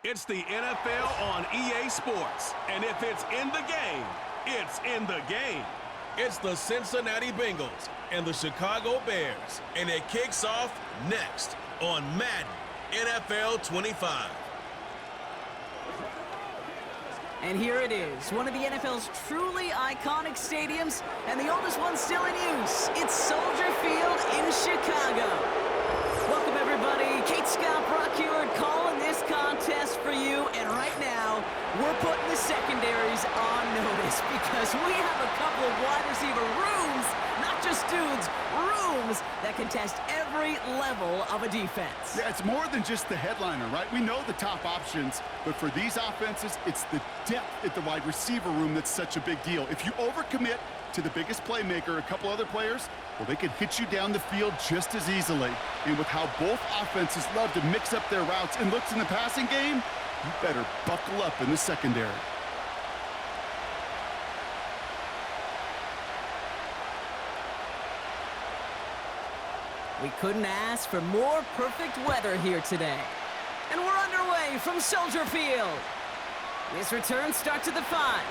It's the NFL on EA Sports, and if it's in the game, it's in the game. It's the Cincinnati Bengals and the Chicago Bears, and it kicks off next on Madden NFL 25. And here it is, one of the NFL's truly iconic stadiums, and the oldest one still in use. It's Soldier Field in Chicago. Welcome, everybody. Kate Scott, Brock Heward calling this contest for you. And right now, we're putting the secondaries on notice because we have a couple of wide receiver rooms, not just dudes, rooms that can test every level of a defense. Yeah, it's more than just the headliner, right? We know the top options, but for these offenses, it's the depth at the wide receiver room that's such a big deal. If you overcommit to the biggest playmaker, a couple other players, well, they could hit you down the field just as easily. And with how both offenses love to mix up their routes and looks in the passing game, you better buckle up in the secondary. We couldn't ask for more perfect weather here today. And we're underway from Soldier Field. This return starts at the 5.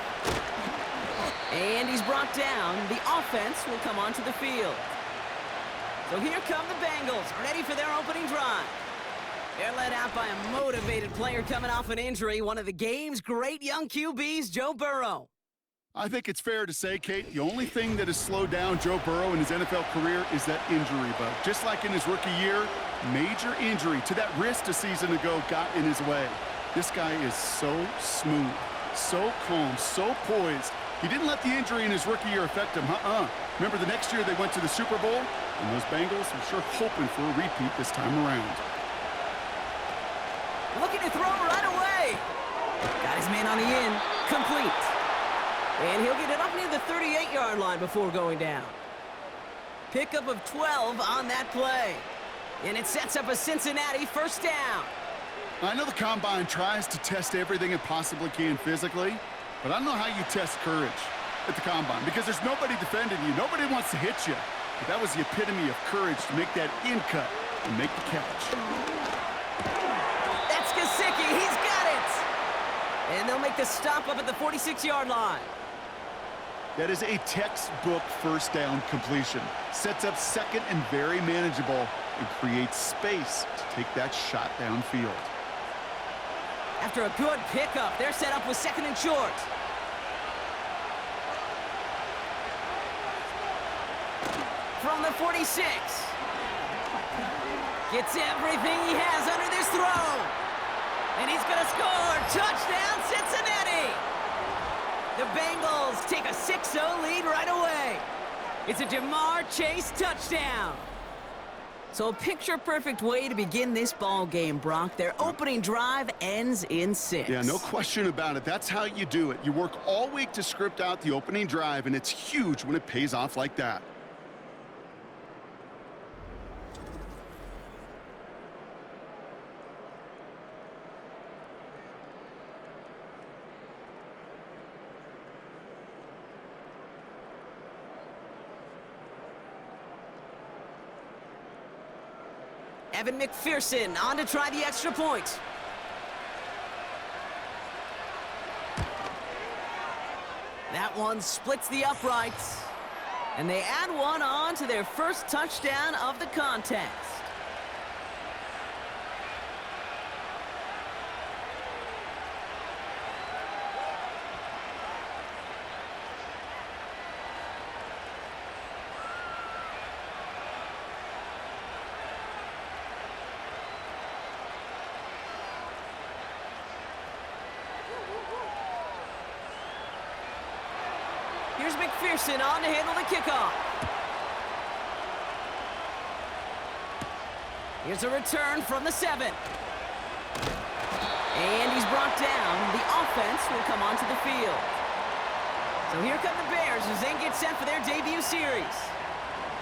And he's brought down. The offense will come onto the field. So here come the Bengals, ready for their opening drive. They're led out by a motivated player coming off an injury, one of the game's great young QBs, Joe Burrow. I think it's fair to say, Kate, the only thing that has slowed down Joe Burrow in his NFL career is that injury bug. Just like in his rookie year, major injury to that wrist a season ago got in his way. This guy is so smooth, so calm, so poised. He didn't let the injury in his rookie year affect him. Remember the next year they went to the Super Bowl? And those Bengals are sure hoping for a repeat this time around. Looking to throw right away. Got his man on the in. Complete. And he'll get it up near the 38-yard line before going down. Pickup of 12 on that play. And it sets up a Cincinnati first down. I know the Combine tries to test everything it possibly can physically, but I don't know how you test courage at the Combine because there's nobody defending you. Nobody wants to hit you. But that was the epitome of courage to make that in cut and make the catch. That's Gesicki. He's got it. And they'll make the stop up at the 46-yard line. That is a textbook first down completion. Sets up second and very manageable and creates space to take that shot downfield. After a good pickup, they're set up with second and short. From the 46. Gets everything he has under this throw. And he's going to score. Touchdown, Cincinnati. The Bengals take a 6-0 lead right away. It's a Jamar Chase touchdown. So a picture-perfect way to begin this ball game, Brock. Their opening drive ends in 6. Yeah, no question about it. That's how you do it. You work all week to script out the opening drive, and it's huge when it pays off like that. Evan McPherson on to try the extra point. That one splits the uprights. And they add one on to their first touchdown of the contest. Here's McPherson on to handle the kickoff. Here's a return from the 7. And he's brought down. The offense will come onto the field. So here come the Bears as they get set for their debut series.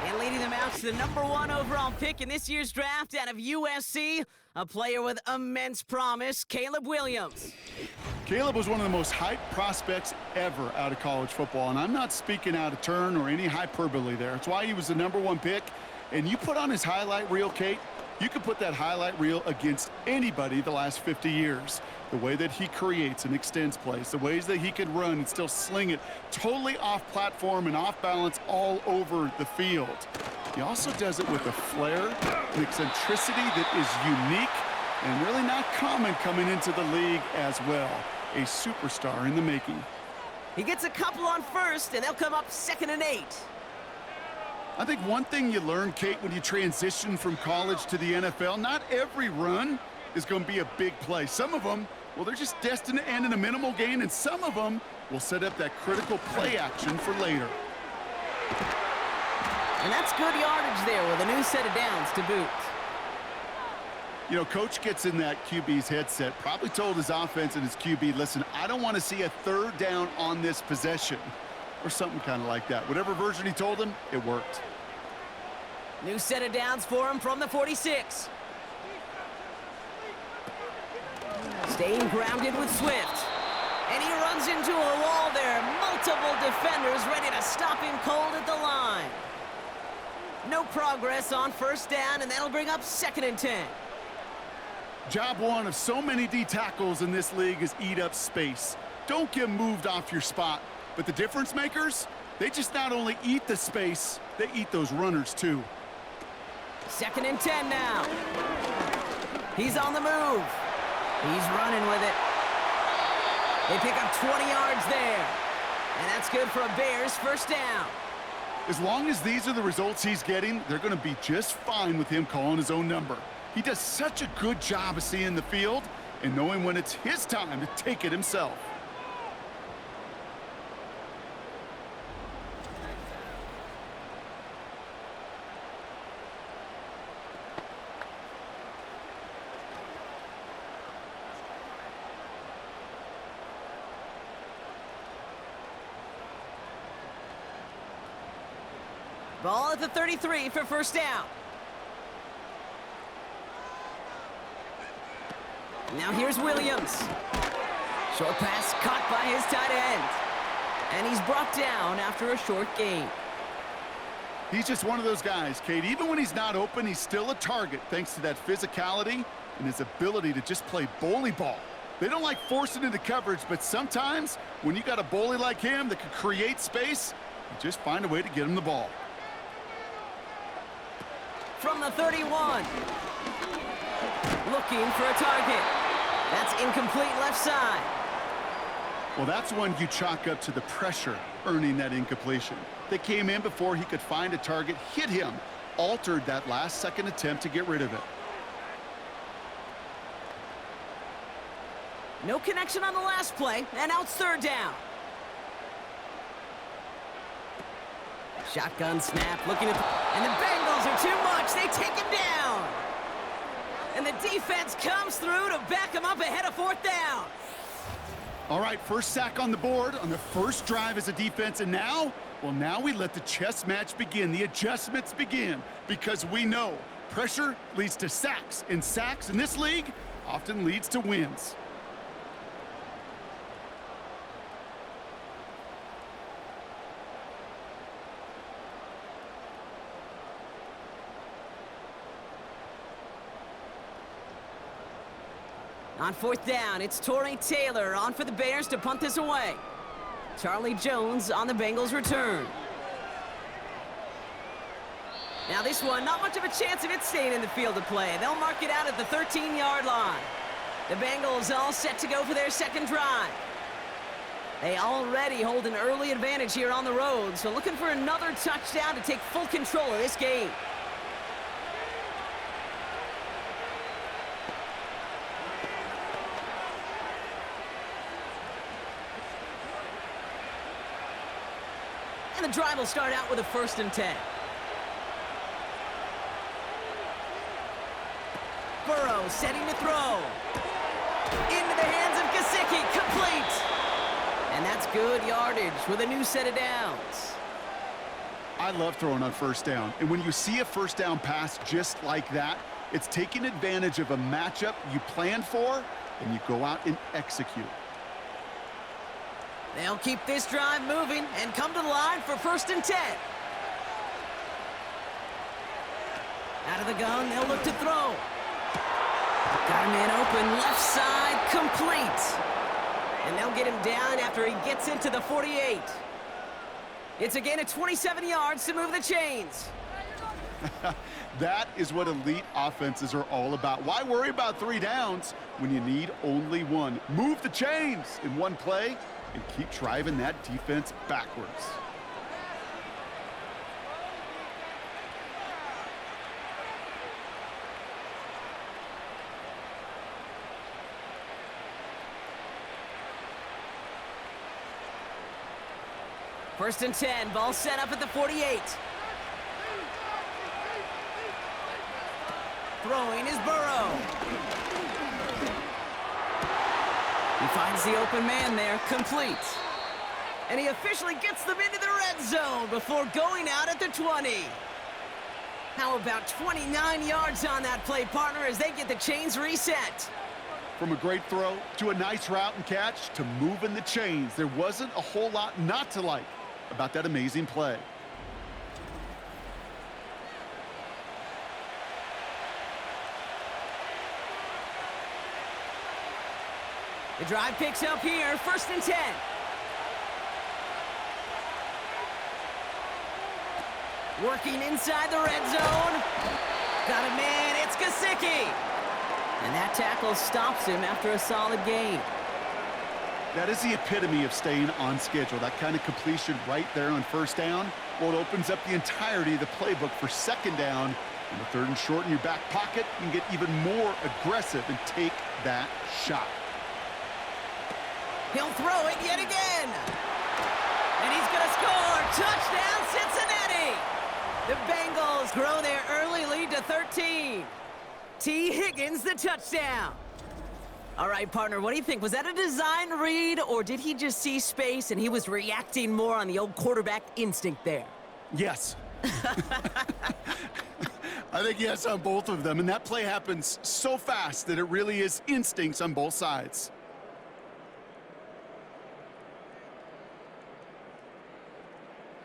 And leading them out to the #1 overall pick in this year's draft out of USC, a player with immense promise, Caleb Williams. Caleb was one of the most hyped prospects ever out of college football, and I'm not speaking out of turn or any hyperbole there. It's why he was the #1 pick. And you put on his highlight reel, Kate, you can put that highlight reel against anybody the last 50 years. The way that he creates and extends plays, the ways that he can run and still sling it totally off platform and off balance all over the field. He also does it with a flair, an eccentricity that is unique and really not common coming into the league as well. A superstar in the making. He gets a couple on first, and they'll come up 2nd and 8. I think one thing you learn, Kate, when you transition from college to the NFL, not every run is going to be a big play. Some of them, well, they're just destined to end in a minimal gain, and some of them will set up that critical play action for later. And that's good yardage there with a new set of downs to boot. You know, coach gets in that QB's headset, probably told his offense and his QB, listen, I don't want to see a 3rd down on this possession, or something kind of like that. Whatever version he told him, it worked. New set of downs for him from the 46. Staying grounded with Swift. And he runs into a wall there. Multiple defenders ready to stop him cold at the line. No progress on 1st down, and that'll bring up 2nd and 10. Job one of so many D tackles in this league is eat up space. Don't get moved off your spot. But the difference makers, they just not only eat the space, they eat those runners too. 2nd and 10 now. He's on the move. He's running with it. They pick up 20 yards there. And that's good for a Bears 1st down. As long as these are the results he's getting, they're going to be just fine with him calling his own number. He does such a good job of seeing the field and knowing when it's his time to take it himself. Ball at the 33 for 1st down. Now here's Williams. Short pass caught by his tight end. And he's brought down after a short gain. He's just one of those guys, Kate. Even when he's not open, he's still a target thanks to that physicality and his ability to just play bully ball. They don't like forcing into coverage, but sometimes when you got a bully like him that can create space, you just find a way to get him the ball. From the 31. Looking for a target. That's incomplete left side. Well, that's one you chalk up to the pressure earning that incompletion. They came in before he could find a target, hit him, altered that last-second attempt to get rid of it. No connection on the last play, and now it's 3rd down. Shotgun snap, looking at and the Bengals are too much. They take him down. And the defense comes through to back him up ahead of 4th down. All right, first sack on the board on the first drive as a defense, and now, well, now we let the chess match begin, the adjustments begin, because we know pressure leads to sacks, and sacks in this league often leads to wins. On 4th down, it's Torrey Taylor on for the Bears to punt this away. Charlie Jones on the Bengals return. Now this one, not much of a chance of it staying in the field of play. They'll mark it out at the 13-yard line. The Bengals all set to go for their 2nd drive. They already hold an early advantage here on the road, so looking for another touchdown to take full control of this game. And the drive will start out with a 1st and 10. Burrow setting to throw. Into the hands of Gesicki, complete. And that's good yardage with a new set of downs. I love throwing on 1st down. And when you see a 1st down pass just like that, it's taking advantage of a matchup you planned for, and you go out and execute. They'll keep this drive moving and come to the line for 1st and 10. Out of the gun, they'll look to throw. Got a man open, left side, complete. And they'll get him down after he gets into the 48. It's a gain of 27 yards to move the chains. That is what elite offenses are all about. Why worry about 3 downs when you need only 1? Move the chains in one play and keep driving that defense backwards. First and 10, ball set up at the 48. Throwing is Burrow. He finds the open man there, complete. And he officially gets them into the red zone before going out at the 20. How about 29 yards on that play, partner, as they get the chains reset? From a great throw to a nice route and catch to moving the chains, there wasn't a whole lot not to like about that amazing play. The drive picks up here, first and 10. Working inside the red zone. Got a man, it's Gesicki. And that tackle stops him after a solid gain. That is the epitome of staying on schedule. That kind of completion right there on first down. Well, it opens up the entirety of the playbook for second down. In the third and short in your back pocket, you can get even more aggressive and take that shot. He'll throw it yet again. And he's going to score. Touchdown, Cincinnati. The Bengals grow their early lead to 13. T. Higgins, the touchdown. All right, partner, what do you think? Was that a design read, or did he just see space and he was reacting more on the old quarterback instinct there? Yes. I think yes on both of them, and that play happens so fast that it really is instincts on both sides.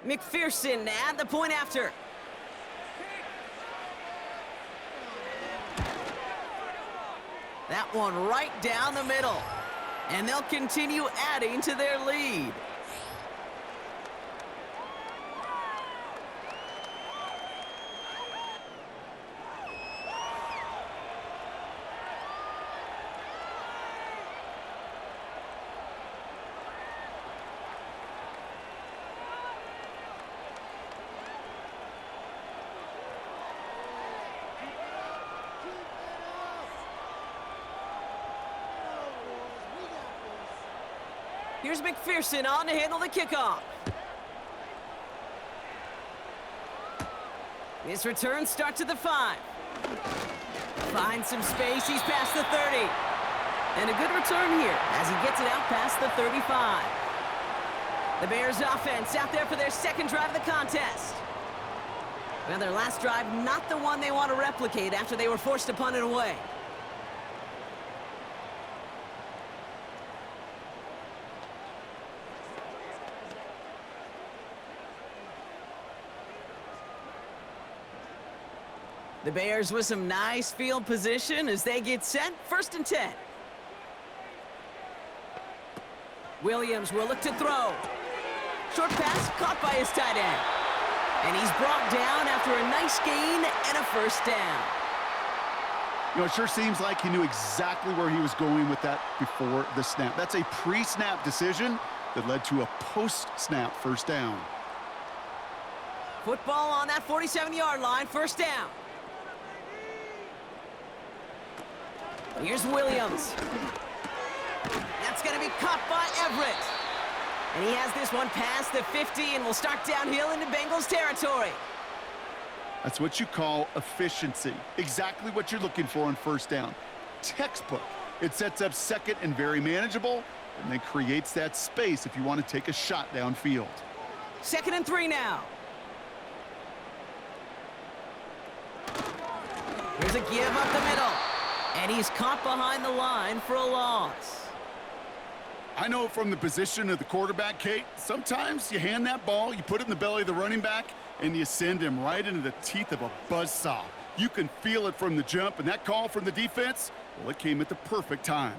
McPherson at the point after. That one right down the middle. And they'll continue adding to their lead. Here's McPherson on to handle the kickoff. This return starts at the 5. Finds some space, he's past the 30. And a good return here as he gets it out past the 35. The Bears offense out there for their second drive of the contest. Well, their last drive, not the one they want to replicate after they were forced to punt it away. The Bears with some nice field position as they get set. First and 10. Williams will look to throw. Short pass caught by his tight end. And he's brought down after a nice gain and a first down. You know, it sure seems like he knew exactly where he was going with that before the snap. That's a pre-snap decision that led to a post-snap first down. Football on that 47-yard line, first down. Here's Williams. That's going to be caught by Everett. And he has this one past the 50 and will start downhill into Bengals territory. That's what you call efficiency. Exactly what you're looking for on first down. Textbook. It sets up second and very manageable, and then creates that space if you want to take a shot downfield. Second and 3 now. Here's a give up the middle. And he's caught behind the line for a loss. I know from the position of the quarterback, Kate, sometimes you hand that ball, you put it in the belly of the running back, and you send him right into the teeth of a buzzsaw. You can feel it from the jump, and that call from the defense, well, it came at the perfect time.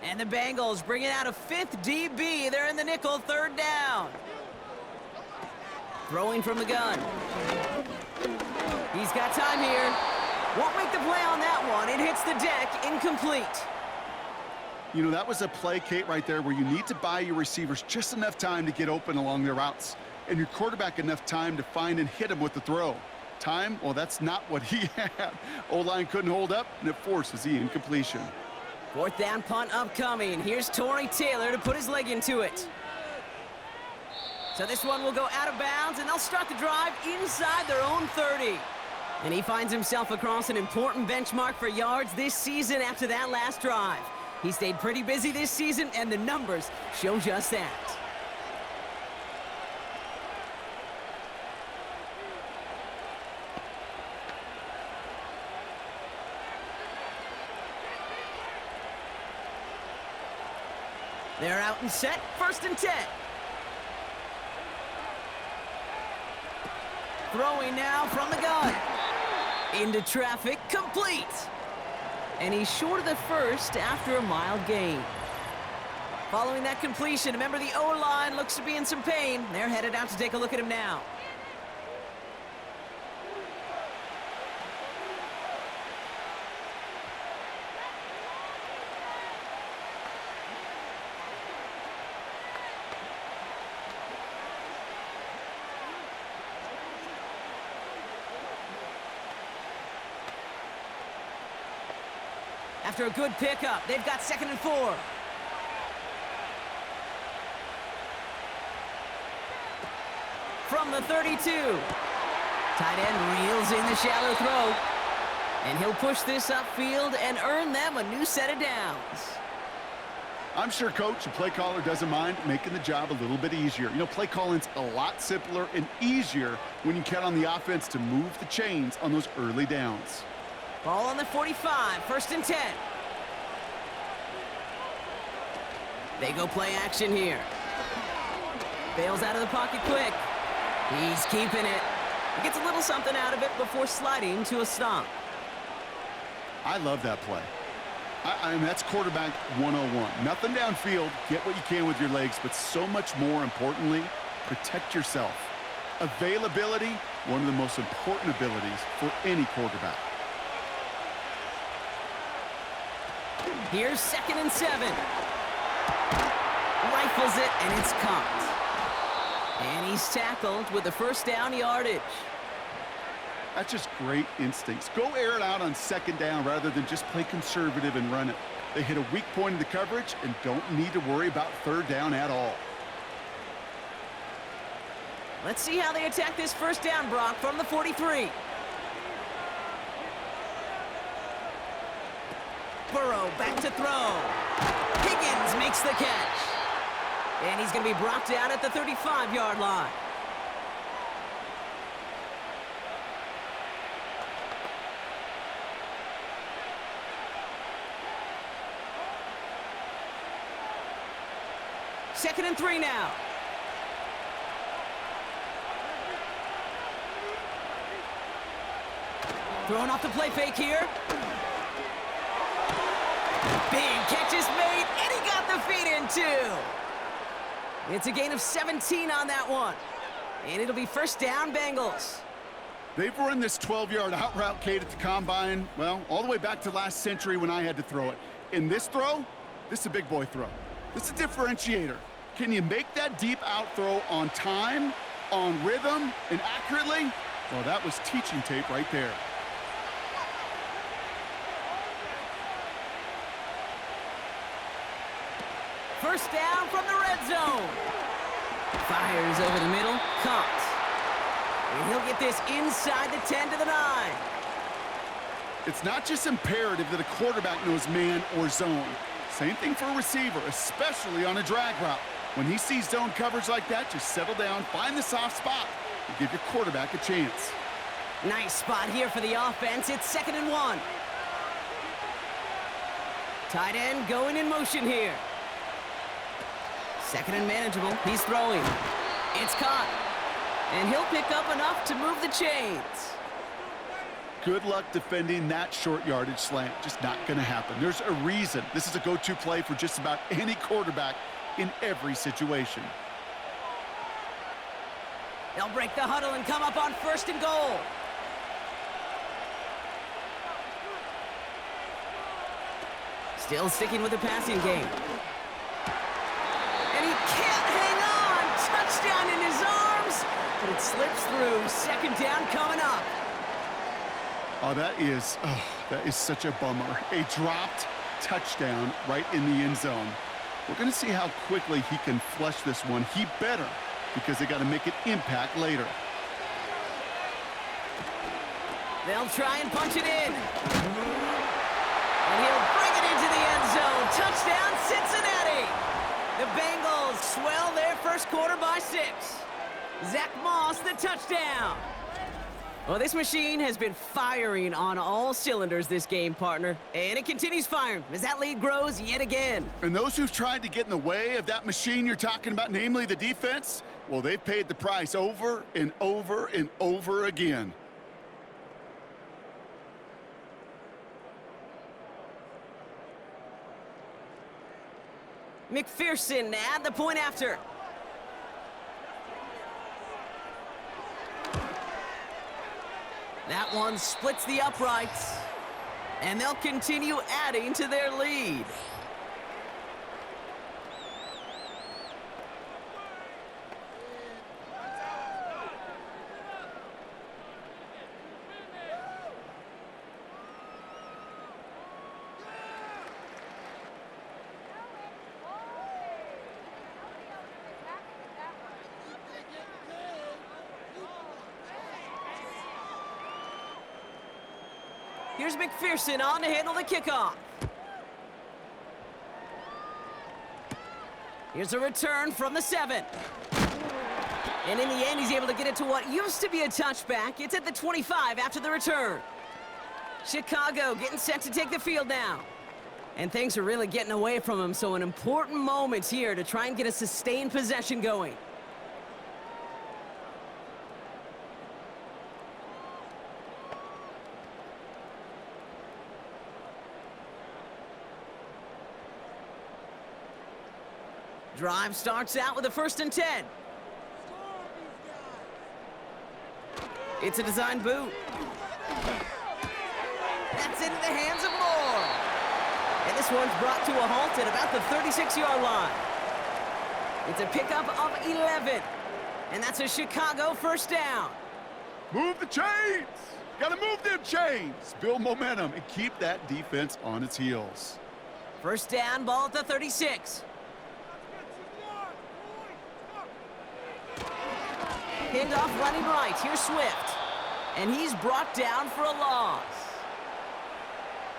And the Bengals bringing out a fifth DB. They're in the nickel, third down. Throwing from the gun. He's got time here. Won't make the play on that one. It hits the deck, incomplete. You know, that was a play, Kate, right there where you need to buy your receivers just enough time to get open along their routes, and your quarterback enough time to find and hit him with the throw. Time, well, that's not what he had. O-line couldn't hold up, and it forces the incompletion. Fourth down punt upcoming. Here's Torrey Taylor to put his leg into it. So this one will go out of bounds, and they'll start the drive inside their own 30. And he finds himself across an important benchmark for yards this season after that last drive. He stayed pretty busy this season, and the numbers show just that. They're out and set, 1st and 10. Throwing now from the gun. Into traffic, complete. And he's short of the first after a mild gain. Following that completion, remember the O-line looks to be in some pain. They're headed out to take a look at him now. After a good pickup, they've got 2nd and 4. From the 32. Tight end reels in the shallow throw. And he'll push this upfield and earn them a new set of downs. I'm sure, Coach, the play caller doesn't mind making the job a little bit easier. You know, play calling's a lot simpler and easier when you count on the offense to move the chains on those early downs. Ball on the 45, 1st and 10. They go play action here. Bails out of the pocket quick. He's keeping it. He gets a little something out of it before sliding to a stop. I love that play. I mean, that's quarterback 101. Nothing downfield, get what you can with your legs, but so much more importantly, protect yourself. Availability, one of the most important abilities for any quarterback. Here's 2nd and 7. Rifles it, and it's caught. And he's tackled with the 1st down yardage. That's just great instincts. Go air it out on 2nd down rather than just play conservative and run it. They hit a weak point in the coverage and don't need to worry about 3rd down at all. Let's see how they attack this 1st down, Brock, from the 43. Burrow back to throw. Higgins makes the catch. And he's going to be brought down at the 35-yard line. Second and 3 now. Throwing off the play fake here. Big catch is made, and he got the feet in too. It's a gain of 17 on that one. And it'll be 1st down, Bengals. They've run this 12-yard out route, Kate, at the combine, well, all the way back to last century when I had to throw it. In this throw, this is a big boy throw. This is a differentiator. Can you make that deep out throw on time, on rhythm, and accurately? Well, that was teaching tape right there. First down from the red zone. Fires over the middle, caught. And he'll get this inside the 10 to the 9. It's not just imperative that a quarterback knows man or zone. Same thing for a receiver, especially on a drag route. When he sees zone coverage like that, just settle down, find the soft spot, and give your quarterback a chance. Nice spot here for the offense. It's 2nd and 1. Tight end going in motion here. 2nd and manageable. He's throwing. It's caught. And he'll pick up enough to move the chains. Good luck defending that short yardage slant. Just not going to happen. There's a reason. This is a go-to play for just about any quarterback in every situation. They'll break the huddle and come up on 1st and goal. Still sticking with the passing game. And he can't hang on. Touchdown in his arms, but it slips through. 2nd down coming up. Oh, that is such a bummer. A dropped touchdown right in the end zone. We're going to see how quickly he can flush this one. He better, because they got to make an impact later. They'll try and punch it in. And he'll bring it into the end zone. Touchdown, Cincinnati. The Bengals swell their first quarter by 6. Zach Moss, the touchdown. Well, this machine has been firing on all cylinders this game, partner. And it continues firing as that lead grows yet again. And those who've tried to get in the way of that machine you're talking about, namely the defense, well, they've paid the price over and over and over again. McPherson at the point after. That one splits the uprights, and they'll continue adding to their lead. Here's McPherson on to handle the kickoff. Here's a return from the 7. And in the end, he's able to get it to what used to be a touchback. It's at the 25 after the return. Chicago getting set to take the field now. And things are really getting away from him, so an important moment here to try and get a sustained possession going. Drive starts out with a 1st and 10. It's a design boot. That's into the hands of Moore. And this one's brought to a halt at about the 36-yard line. It's a pickup of 11. And that's a Chicago 1st down. Move the chains. Got to move them chains. Build momentum and keep that defense on its heels. 1st down, ball at the 36. Handoff running right. Here's Swift. And he's brought down for a loss.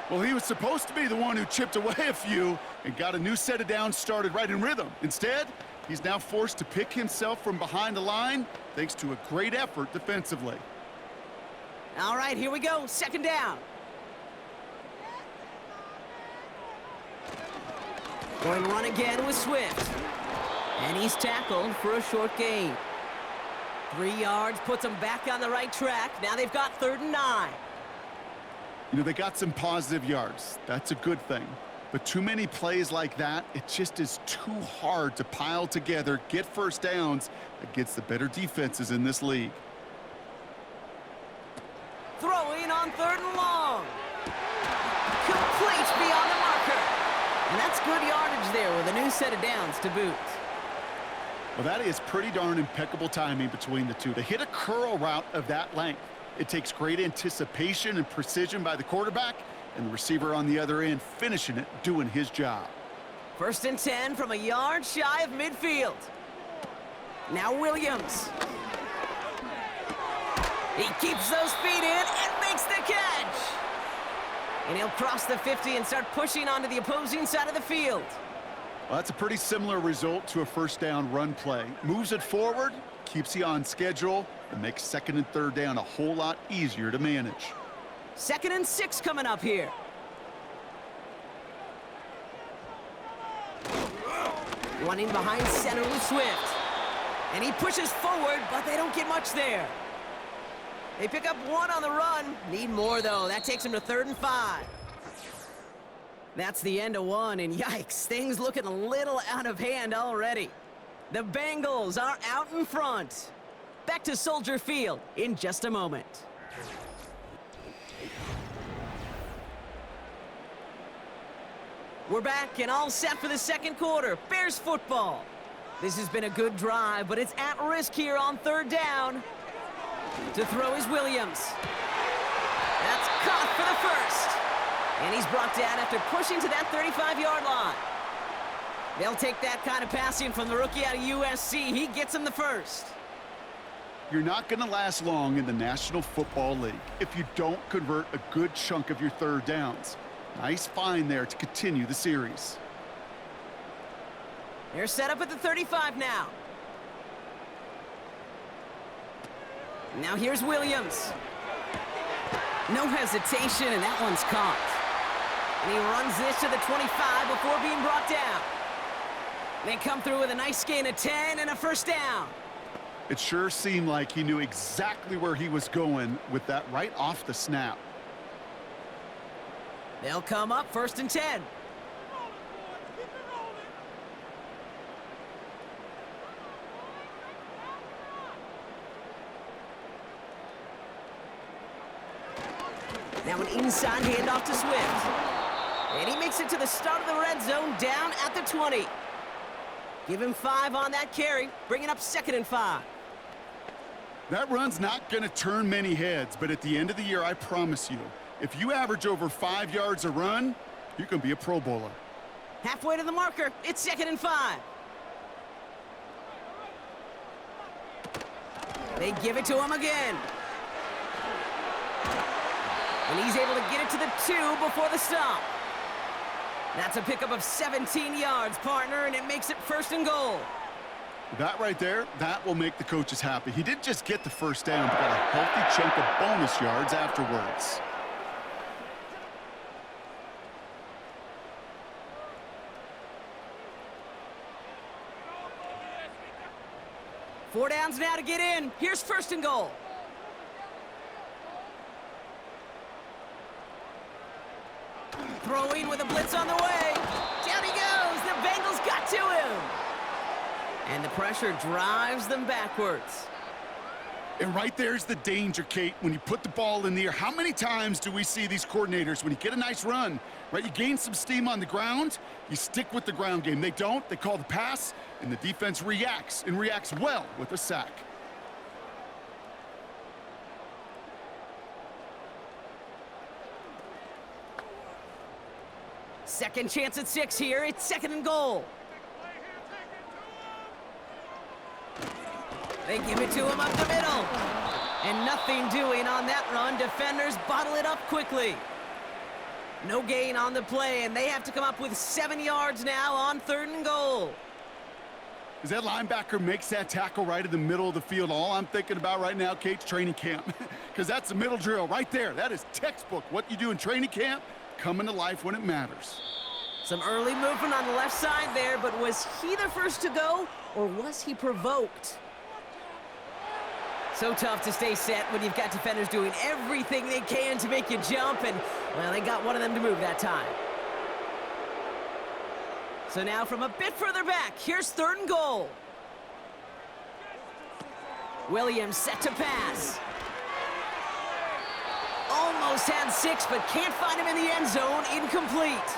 Well, he was supposed to be the one who chipped away a few and got a new set of downs started right in rhythm. Instead, he's now forced to pick himself from behind the line thanks to a great effort defensively. All right, here we go. 2nd down. Going run again with Swift. And he's tackled for a short gain. 3 yards puts them back on the right track. Now they've got 3rd and 9. You know, they got some positive yards. That's a good thing. But too many plays like that, it just is too hard to pile together, get 1st downs against the better defenses in this league. Throwing on 3rd and long. Complete beyond the marker. And that's good yardage there with a new set of downs to boot. Well, that is pretty darn impeccable timing between the two. To hit a curl route of that length, it takes great anticipation and precision by the quarterback, and the receiver on the other end finishing it, doing his job. 1st and 10 from a yard shy of midfield. Now Williams. He keeps those feet in and makes the catch. And he'll cross the 50 and start pushing onto the opposing side of the field. Well, that's a pretty similar result to a 1st down run play. Moves it forward, keeps you on schedule, and makes 2nd and 3rd down a whole lot easier to manage. 2nd and 6 coming up here. Running behind center with Swift. And he pushes forward, but they don't get much there. They pick up 1 on the run. Need more, though. That takes them to 3rd and 5. That's the end of 1, and yikes, things looking a little out of hand already. The Bengals are out in front. Back to Soldier Field in just a moment. We're back and all set for the second quarter. Bears football. This has been a good drive, but it's at risk here on 3rd down. To throw is Williams. That's caught for the first. And he's brought down after pushing to that 35-yard line. They'll take that kind of passing from the rookie out of USC. He gets him the first. You're not going to last long in the National Football League if you don't convert a good chunk of your 3rd downs. Nice find there to continue the series. They're set up at the 35 now. Now here's Williams. No hesitation, and that one's caught. And he runs this to the 25 before being brought down. They come through with a nice gain of 10 and a first down. It sure seemed like he knew exactly where he was going with that right off the snap. They'll come up 1st and 10. Now an inside handoff to Swift. And he makes it to the start of the red zone down at the 20. Give him 5 on that carry, bringing up 2nd and 5. That run's not going to turn many heads, but at the end of the year, I promise you, if you average over 5 yards a run, you can be a Pro Bowler. Halfway to the marker, it's 2nd and 5. They give it to him again. And he's able to get it to the 2 before the stop. That's a pickup of 17 yards, partner, and it makes it 1st and goal. That right there, that will make the coaches happy. He didn't just get the first down, but got a healthy chunk of bonus yards afterwards. Four downs now to get in. Here's 1st and goal. Throwing with a blitz on the way. Down he goes. The Bengals got to him. And the pressure drives them backwards. And right there's the danger, Kate. When you put the ball in the air, how many times do we see these coordinators, when you get a nice run, right, you gain some steam on the ground, you stick with the ground game. They don't. They call the pass, and the defense reacts, and reacts well with a sack. Second chance at 6 here. It's 2nd and goal. They give it to him up the middle. And nothing doing on that run. Defenders bottle it up quickly. No gain on the play, and they have to come up with 7 yards now on 3rd and goal. As that linebacker makes that tackle right in the middle of the field, all I'm thinking about right now, Kate's training camp. Because that's the middle drill right there. That is textbook. What you do in training camp, coming to life when it matters. Some early movement on the left side there, but was he the first to go, or was he provoked? So tough to stay set when you've got defenders doing everything they can to make you jump, and, well, they got one of them to move that time. So now from a bit further back, here's 3rd and goal. Williams set to pass. Almost had 6, but can't find him in the end zone. Incomplete.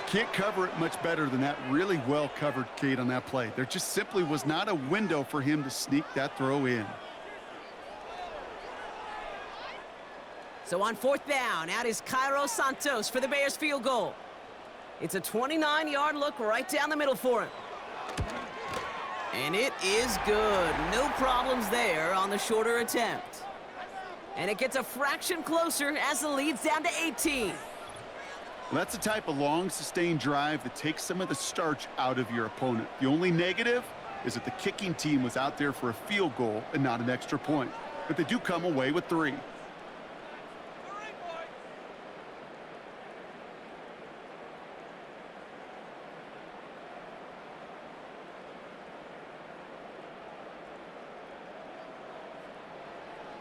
Can't cover it much better than that. Really well covered, Kate, on that play. There just simply was not a window for him to sneak that throw in. So on 4th down, out is Cairo Santos for the Bears field goal. It's a 29-yard look right down the middle for him. And it is good. No problems there on the shorter attempt. And it gets a fraction closer as the lead's down to 18. Well, that's the type of long, sustained drive that takes some of the starch out of your opponent. The only negative is that the kicking team was out there for a field goal and not an extra point. But they do come away with 3.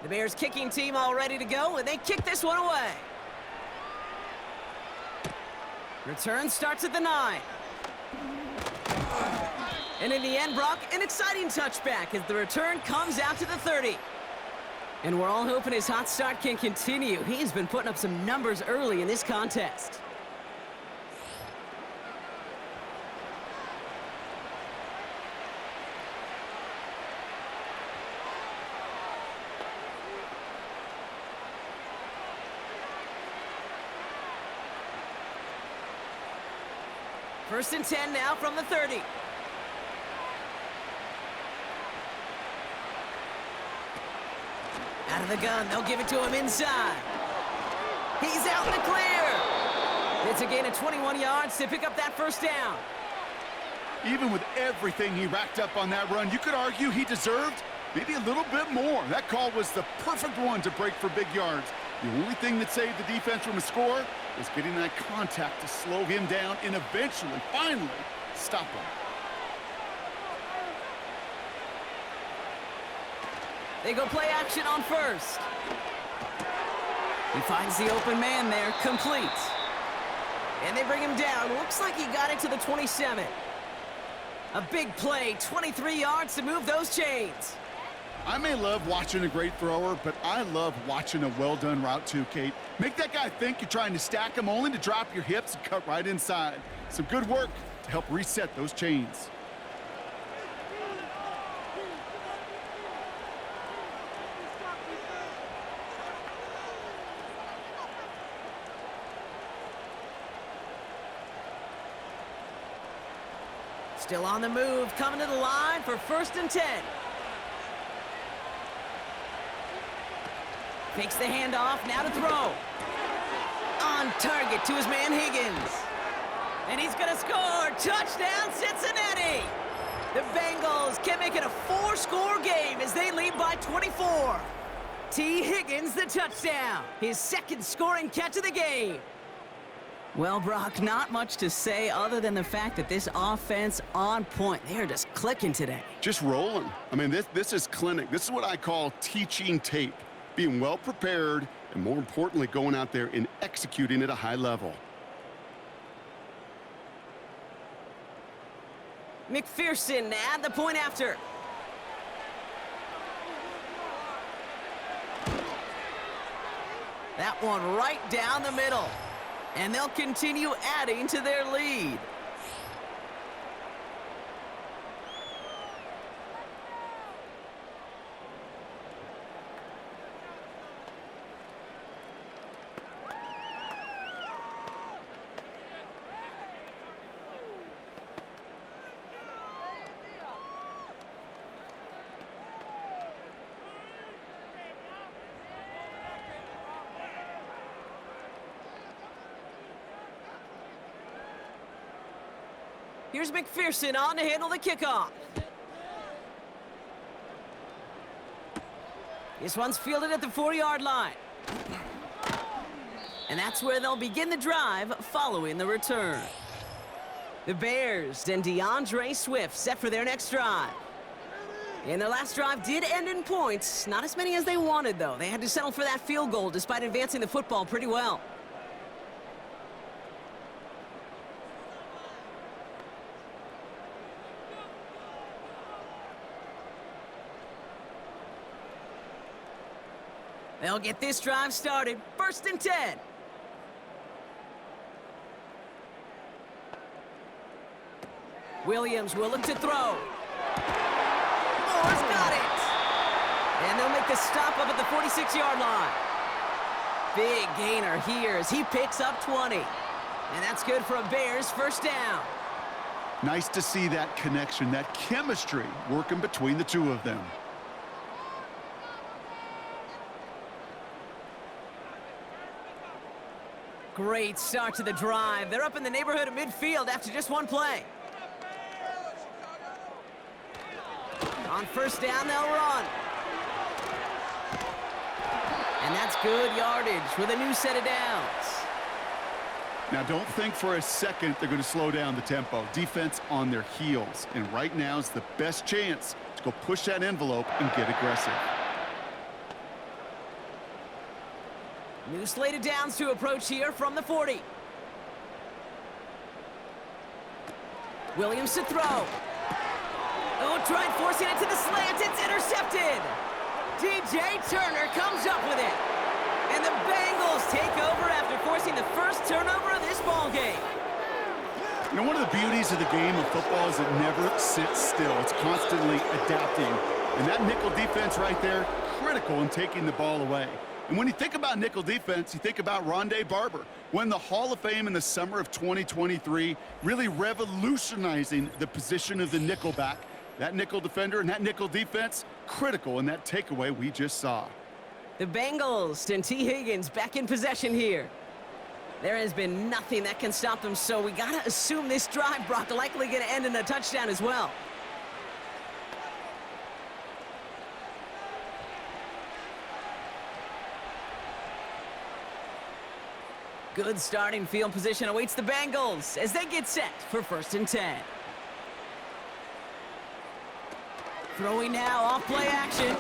The Bears kicking team all ready to go, and they kick this one away. Return starts at the 9. And in the end, Brock, an exciting touchback as the return comes out to the 30. And we're all hoping his hot start can continue. He's been putting up some numbers early in this contest. First and 10 now from the 30. Out of the gun, they'll give it to him inside. He's out in the clear. It's a gain of 21 yards to pick up that first down. Even with everything he racked up on that run, you could argue he deserved maybe a little bit more. That call was the perfect one to break for big yards. The only thing that saved the defense from a score was getting that contact to slow him down and eventually, finally, stop him. They go play action on first. He finds the open man there, complete. And they bring him down. Looks like he got it to the 27. A big play, 23 yards to move those chains. I may love watching a great thrower, but I love watching a well-done route too, Kate. Make that guy think you're trying to stack him only to drop your hips and cut right inside. Some good work to help reset those chains. Still on the move, coming to the line for first and 10. Fakes the handoff, now to throw. On target to his man Higgins. And he's gonna score, touchdown Cincinnati! The Bengals can make it a 4-score game as they lead by 24. T. Higgins the touchdown, his second scoring catch of the game. Well, Brock, not much to say other than the fact that this offense on point. They are just clicking today. Just rolling. I mean, this is clinic. This is what I call teaching tape. Being well prepared, and more importantly, going out there and executing at a high level. McPherson at the point after. That one right down the middle. And they'll continue adding to their lead. Here's McPherson on to handle the kickoff. This one's fielded at the 4-yard line. And that's where they'll begin the drive following the return. The Bears and DeAndre Swift set for their next drive. And their last drive did end in points. Not as many as they wanted, though. They had to settle for that field goal despite advancing the football pretty well. They'll get this drive started. First and 10. Williams will look to throw. Moore's got it. And they'll make the stop up at the 46-yard line. Big gainer here as he picks up 20. And that's good for a Bears first down. Nice to see that connection, that chemistry working between the two of them. Great start to the drive. They're up in the neighborhood of midfield after just one play. On first down, they'll run. And that's good yardage with a new set of downs. Now, don't think for a second they're going to slow down the tempo. Defense on their heels. And right now is the best chance to go push that envelope and get aggressive. New slate of downs to approach here from the 40. Williams to throw. Oh, tried forcing it to the slant. It's intercepted. DJ Turner comes up with it. And the Bengals take over after forcing the first turnover of this ballgame. You know, one of the beauties of the game of football is it never sits still. It's constantly adapting. And that nickel defense right there, critical in taking the ball away. And when you think about nickel defense, you think about Rondé Barber, won the Hall of Fame in the summer of 2023, really revolutionizing the position of the nickelback. That nickel defender and that nickel defense, critical in that takeaway we just saw. The Bengals and T. Higgins back in possession here. There has been nothing that can stop them, so we got to assume this drive, Brock, likely going to end in a touchdown as well. Good starting field position awaits the Bengals as they get set for 1st and 10. Throwing now, off play action.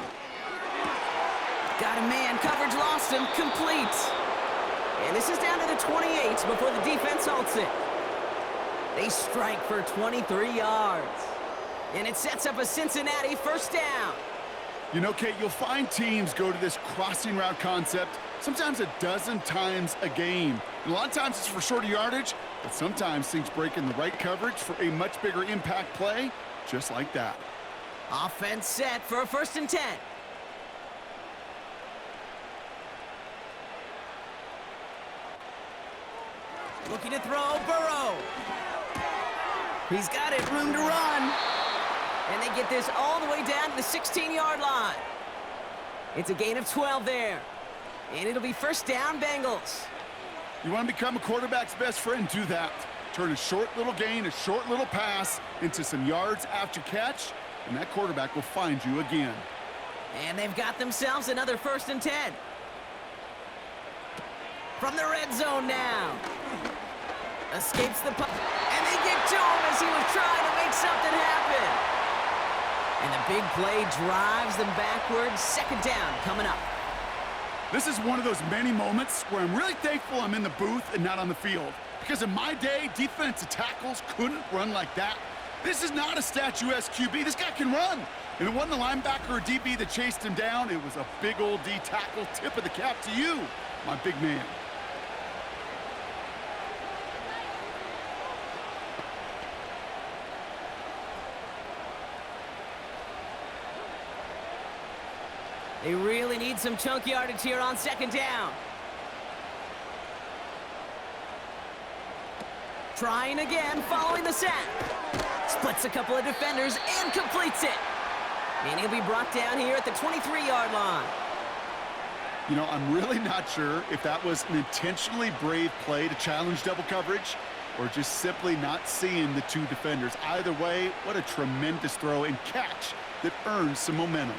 Got a man, coverage lost him, complete. And this is down to the 28 before the defense halts it. They strike for 23 yards. And it sets up a Cincinnati 1st down. You know, Kate, you'll find teams go to this crossing route concept sometimes a dozen times a game. And a lot of times it's for shorter yardage, but sometimes things break in the right coverage for a much bigger impact play, just like that. Offense set for a 1st and 10. Looking to throw, Burrow. He's got it, room to run. And they get this all the way down to the 16-yard line. It's a gain of 12 there. And it'll be 1st down, Bengals. You want to become a quarterback's best friend, do that. Turn a short little gain, a short little pass into some yards after catch, and that quarterback will find you again. And they've got themselves another 1st and 10. From the red zone now. Escapes the puck, and they get to him as he was trying to make something happen. And the big play drives them backwards. 2nd down coming up. This is one of those many moments where I'm really thankful I'm in the booth and not on the field. Because in my day, defensive tackles couldn't run like that. This is not a statuesque QB. This guy can run. And it wasn't the linebacker or DB that chased him down. It was a big old D tackle. Tip of the cap to you, my big man. They really need some chunk yardage here on 2nd down. Trying again, following the sack. Splits a couple of defenders and completes it. And he'll be brought down here at the 23-yard line. You know, I'm really not sure if that was an intentionally brave play to challenge double coverage or just simply not seeing the two defenders. Either way, what a tremendous throw and catch that earns some momentum.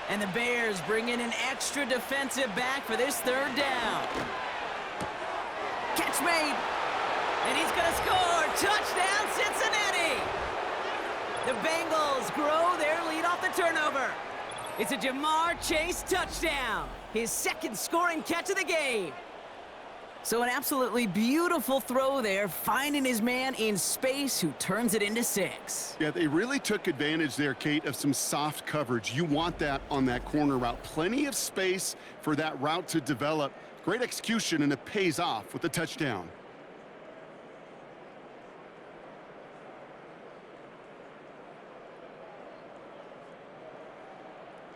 And the Bears bring in an extra defensive back for this 3rd down. Catch made. And he's going to score. Touchdown, Cincinnati. The Bengals grow their lead off the turnover. It's a Jamar Chase touchdown. His 2nd scoring catch of the game. So an absolutely beautiful throw there, finding his man in space who turns it into 6. Yeah, they really took advantage there, Kate, of some soft coverage. You want that on that corner route. Plenty of space for that route to develop. Great execution, and it pays off with a touchdown.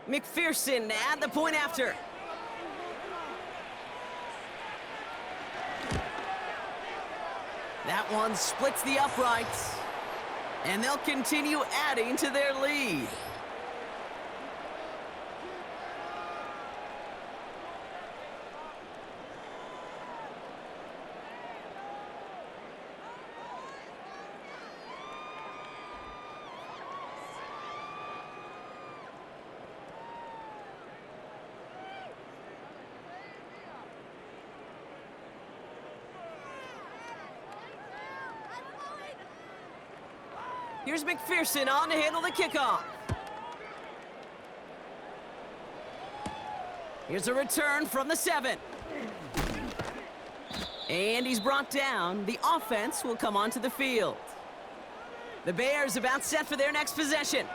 McPherson at the point after. That one splits the uprights, and they'll continue adding to their lead. Here's McPherson on to handle the kickoff. Here's a return from the 7. And he's brought down. The offense will come onto the field. The Bears about set for their next possession.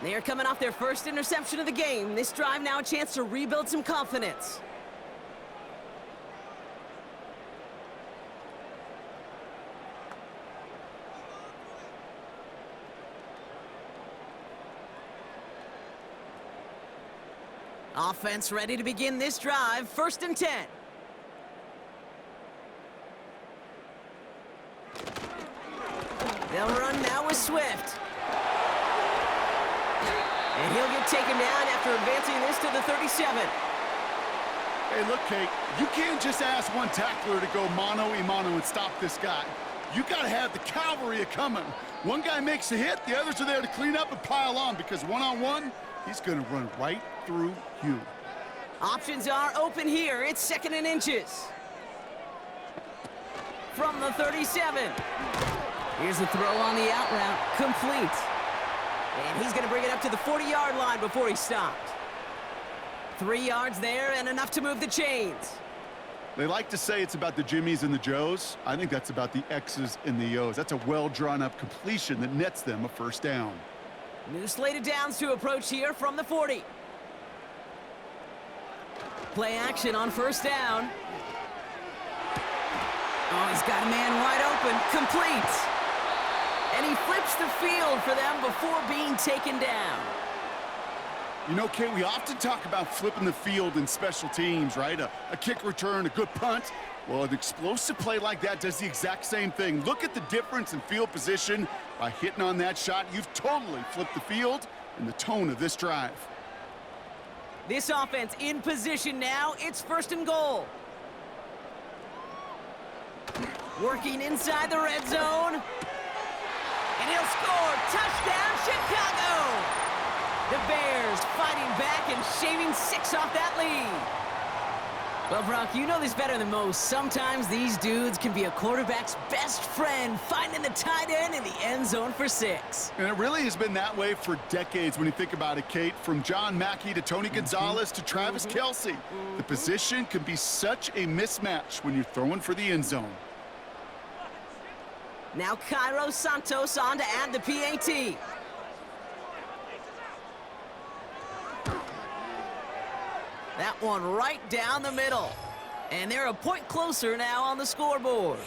They are coming off their first interception of the game. This drive now a chance to rebuild some confidence. Offense ready to begin this drive. 1st and 10. They'll run now with Swift. And he'll get taken down after advancing this to the 37. Hey, look, Kate, you can't just ask one tackler to go mano-a-mano and stop this guy. You got to have the cavalry coming. One guy makes a hit, the others are there to clean up and pile on, because one-on-one, he's going to run right through you. Options are open here. It's 2nd and inches. From the 37. Here's the throw on the out route. Complete. And he's going to bring it up to the 40-yard line before he stopped. 3 yards there and enough to move the chains. They like to say it's about the Jimmies and the Joes. I think that's about the X's and the O's. That's a well-drawn-up completion that nets them a 1st down. New slated downs to approach here from the 40. Play action on 1st down. Oh, he's got a man wide open. Complete. And he flips the field for them before being taken down. You know, Kate, we often talk about flipping the field in special teams, right? A kick return, a good punt. Well, an explosive play like that does the exact same thing. Look at the difference in field position. By hitting on that shot, you've totally flipped the field and the tone of this drive. This offense in position now. It's 1st and goal. Working inside the red zone. And he'll score. Touchdown, Chicago! The Bears fighting back and shaving 6 off that lead. Well, Brock, you know this better than most. Sometimes these dudes can be a quarterback's best friend, finding the tight end in the end zone for 6. And it really has been that way for decades when you think about it, Kate. From John Mackey to Tony Gonzalez to Travis Kelce. The position can be such a mismatch when you're throwing for the end zone. Now Cairo Santos on to add the PAT. That one right down the middle. And they're a point closer now on the scoreboard.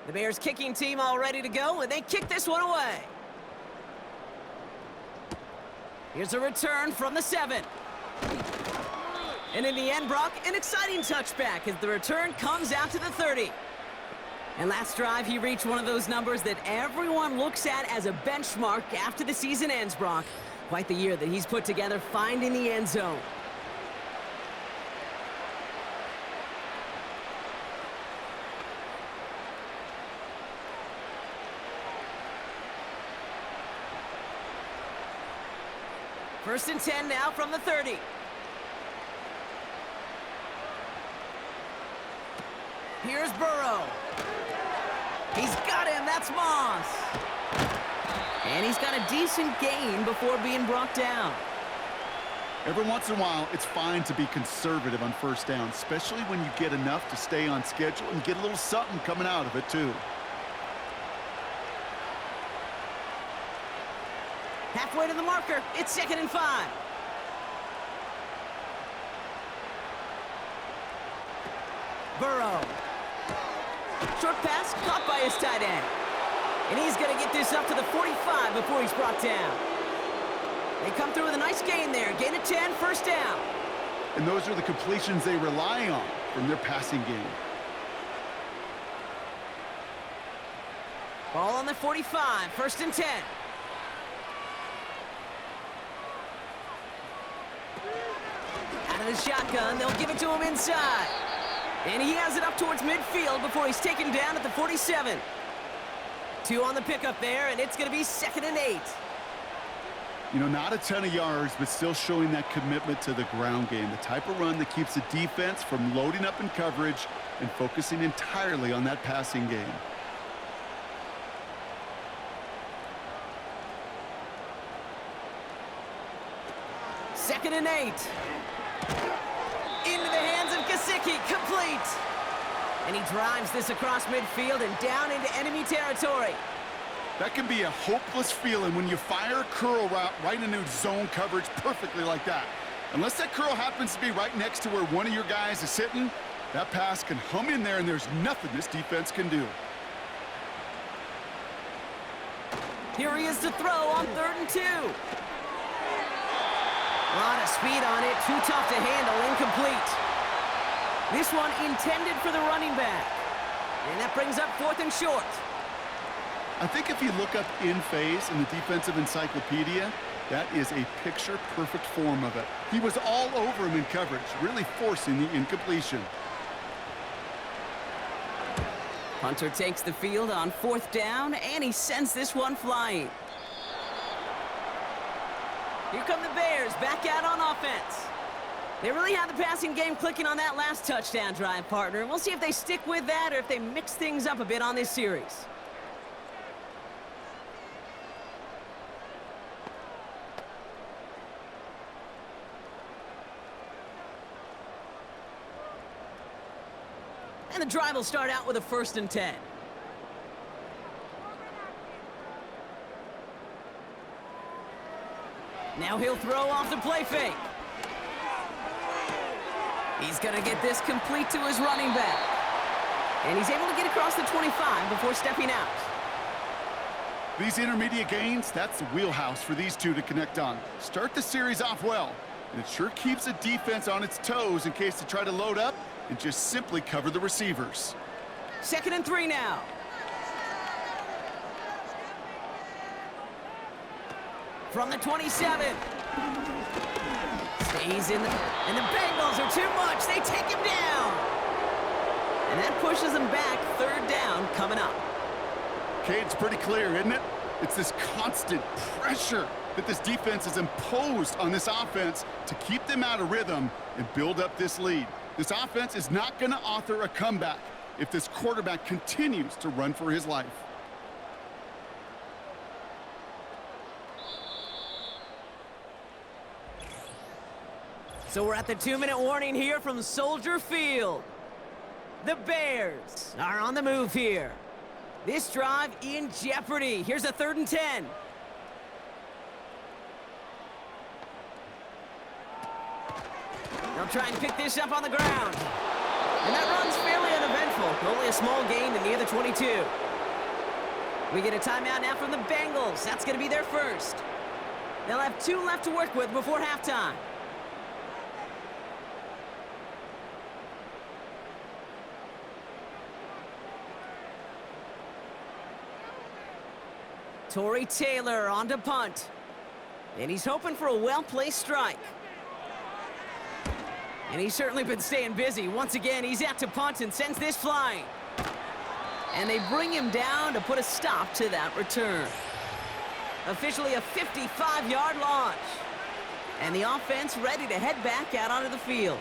The Bears kicking team all ready to go, and they kick this one away. Here's a return from the 7. And in the end, Brock, an exciting touchback as the return comes out to the 30. And last drive, he reached one of those numbers that everyone looks at as a benchmark after the season ends, Brock. Quite the year that he's put together finding the end zone. First and 10 now from the 30. Here's Burrow. He's got him. That's Moss. And he's got a decent gain before being brought down. Every once in a while, it's fine to be conservative on 1st down, especially when you get enough to stay on schedule and get a little something coming out of it, too. Halfway to the marker. It's 2nd and 5. Burrow. Short pass caught by his tight end. And he's going to get this up to the 45 before he's brought down. They come through with a nice gain there. Gain of 10, 1st down. And those are the completions they rely on from their passing game. Ball on the 45, 1st and 10. Out of the shotgun, they'll give it to him inside. And he has it up towards midfield before he's taken down at the 47. 2 on the pickup there, and it's going to be 2nd and 8. You know, not a ton of yards, but still showing that commitment to the ground game. The type of run that keeps the defense from loading up in coverage and focusing entirely on that passing game. Second and 8. Into the hands of Gesicki, complete. And he drives this across midfield and down into enemy territory. That can be a hopeless feeling when you fire a curl route right into zone coverage perfectly like that. Unless that curl happens to be right next to where one of your guys is sitting, that pass can hum in there and there's nothing this defense can do. Here he is to throw on 3rd and 2. A lot of speed on it, too tough to handle, incomplete. This one intended for the running back. And that brings up 4th and short. I think if you look up in phase in the defensive encyclopedia, that is a picture-perfect form of it. He was all over him in coverage, really forcing the incompletion. Hunter takes the field on 4th down, and he sends this one flying. Here come the Bears, back out on offense. They really had the passing game clicking on that last touchdown drive, partner. And we'll see if they stick with that or if they mix things up a bit on this series. And the drive will start out with a 1st and 10. Now he'll throw off the play fake. He's going to get this complete to his running back. And he's able to get across the 25 before stepping out. These intermediate gains, that's the wheelhouse for these two to connect on. Start the series off well, and it sure keeps the defense on its toes in case they try to load up and just simply cover the receivers. 2nd and 3 now. From the 27. Stays in the... And the Bengals are too much. They take him down. And that pushes them back. 3rd down coming up. Okay, it's pretty clear, isn't it? It's this constant pressure that this defense has imposed on this offense to keep them out of rhythm and build up this lead. This offense is not going to author a comeback if this quarterback continues to run for his life. So we're at the 2-minute warning here from Soldier Field. The Bears are on the move here. This drive in jeopardy. Here's a 3rd and 10. They'll try and pick this up on the ground. And that run's fairly uneventful. Only a small gain to near the 22. We get a timeout now from the Bengals. That's going to be their first. They'll have 2 left to work with before halftime. Torrey Taylor on to punt. And he's hoping for a well-placed strike. And he's certainly been staying busy. Once again, he's out to punt and sends this flying. And they bring him down to put a stop to that return. Officially a 55-yard launch. And the offense ready to head back out onto the field.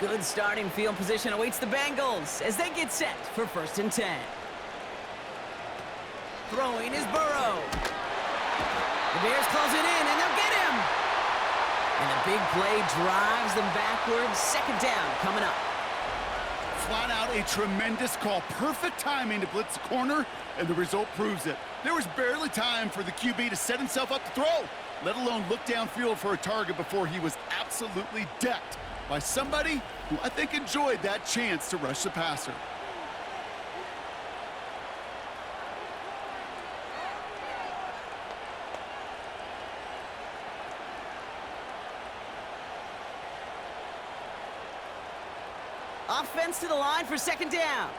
Good starting field position awaits the Bengals as they get set for 1st and 10. Throwing is Burrow. The Bears close it in, and they'll get him. And the big play drives them backwards. 2nd down coming up. Flat out a tremendous call. Perfect timing to blitz the corner, and the result proves it. There was barely time for the QB to set himself up to throw, let alone look downfield for a target before he was absolutely decked by somebody who I think enjoyed that chance to rush the passer. offense to the line for second down.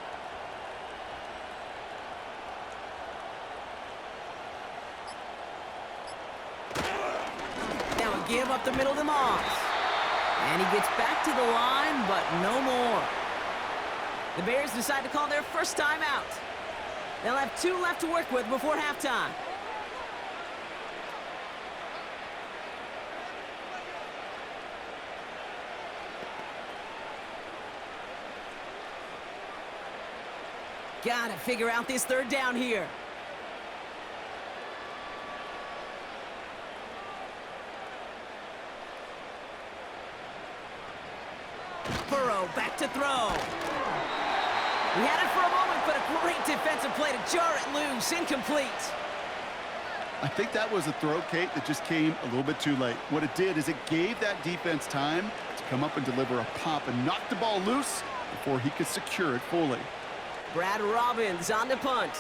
Now a give up the middle to Moss. And he gets back to the line, but no more. The Bears decide to call their first time out. They'll have 2 left to work with before halftime. Gotta figure out this third down here. Burrow back to throw. He had it for a moment, but a great defensive play to jar it loose. Incomplete. I think that was a throw, Kate, that just came a little bit too late. What it did is it gave that defense time to come up and deliver a pop and knock the ball loose before he could secure it fully. Brad Robbins on the punt.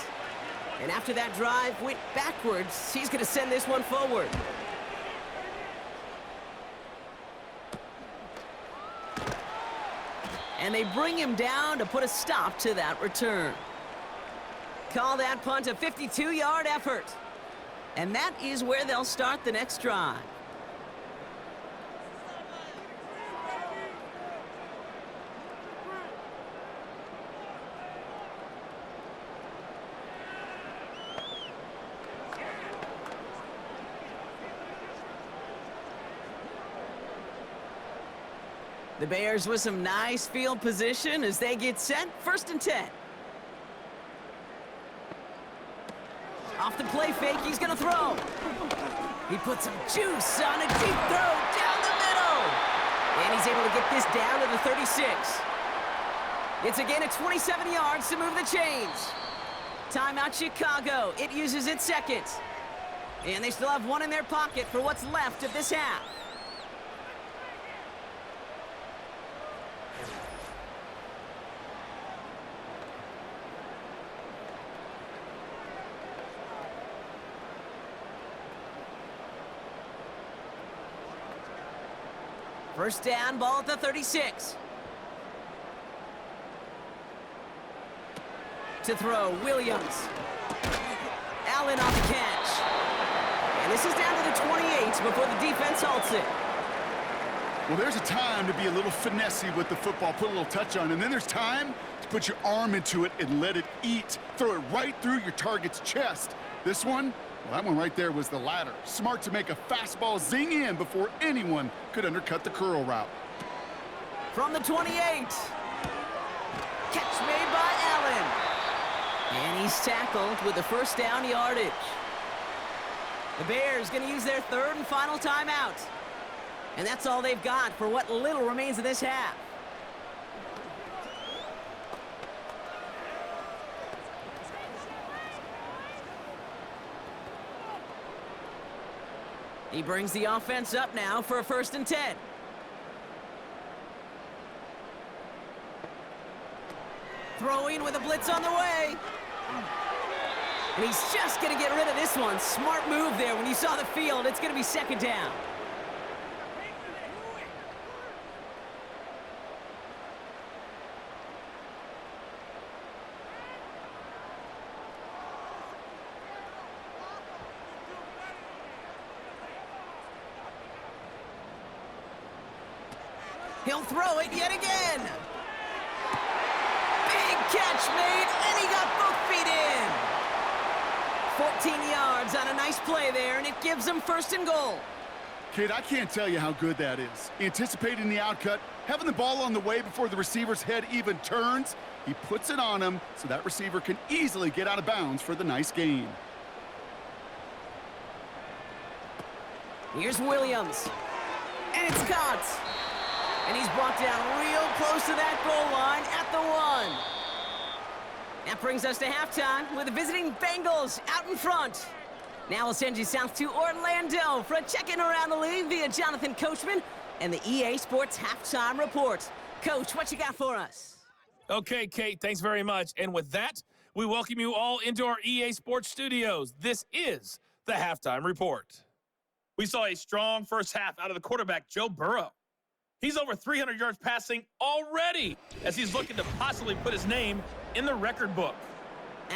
And after that drive went backwards, he's going to send this one forward. And they bring him down to put a stop to that return. Call that punt a 52-yard effort. And that is where they'll start the next drive. The Bears with some nice field position as they get set. 1st and 10. Off the play fake, he's going to throw. He puts some juice on a deep throw down the middle. And he's able to get this down to the 36. It's a gain of 27 yards to move the chains. Timeout Chicago. It uses its second. And they still have one in their pocket for what's left of this half. First down, ball at the 36. To throw, Williams. Allen on the catch. And this is down to the 28 before the defense halts it. Well, there's a time to be a little finessey with the football, put a little touch on, and then there's time to put your arm into it and let it eat. Throw it right through your target's chest. This one, well, that one right there was the latter. Smart to make a fastball zing in before anyone could undercut the curl route. From the 28. Catch made by Allen. And he's tackled with the first down yardage. The Bears going to use their 3rd and final timeout. And that's all they've got for what little remains of this half. He brings the offense up now for a 1st and 10. Throwing with a blitz on the way. And he's just going to get rid of this one. Smart move there when you saw the field. It's going to be 2nd down. He'll throw it yet again. Big catch made, and he got both feet in. 14 yards on a nice play there, and it gives them 1st and goal. Kid, I can't tell you how good that is. Anticipating the outcut, having the ball on the way before the receiver's head even turns, he puts it on him so that receiver can easily get out of bounds for the nice gain. Here's Williams. And it's caught. And he's brought down real close to that goal line at the 1. That brings us to halftime with the visiting Bengals out in front. Now we'll send you south to Orlando for a check-in around the league via Jonathan Coachman and the EA Sports Halftime Report. Coach, what you got for us? Okay, Kate, thanks very much. And with that, we welcome you all into our EA Sports studios. This is the Halftime Report. We saw a strong first half out of the quarterback, Joe Burrow. He's over 300 yards passing already as he's looking to possibly put his name in the record book.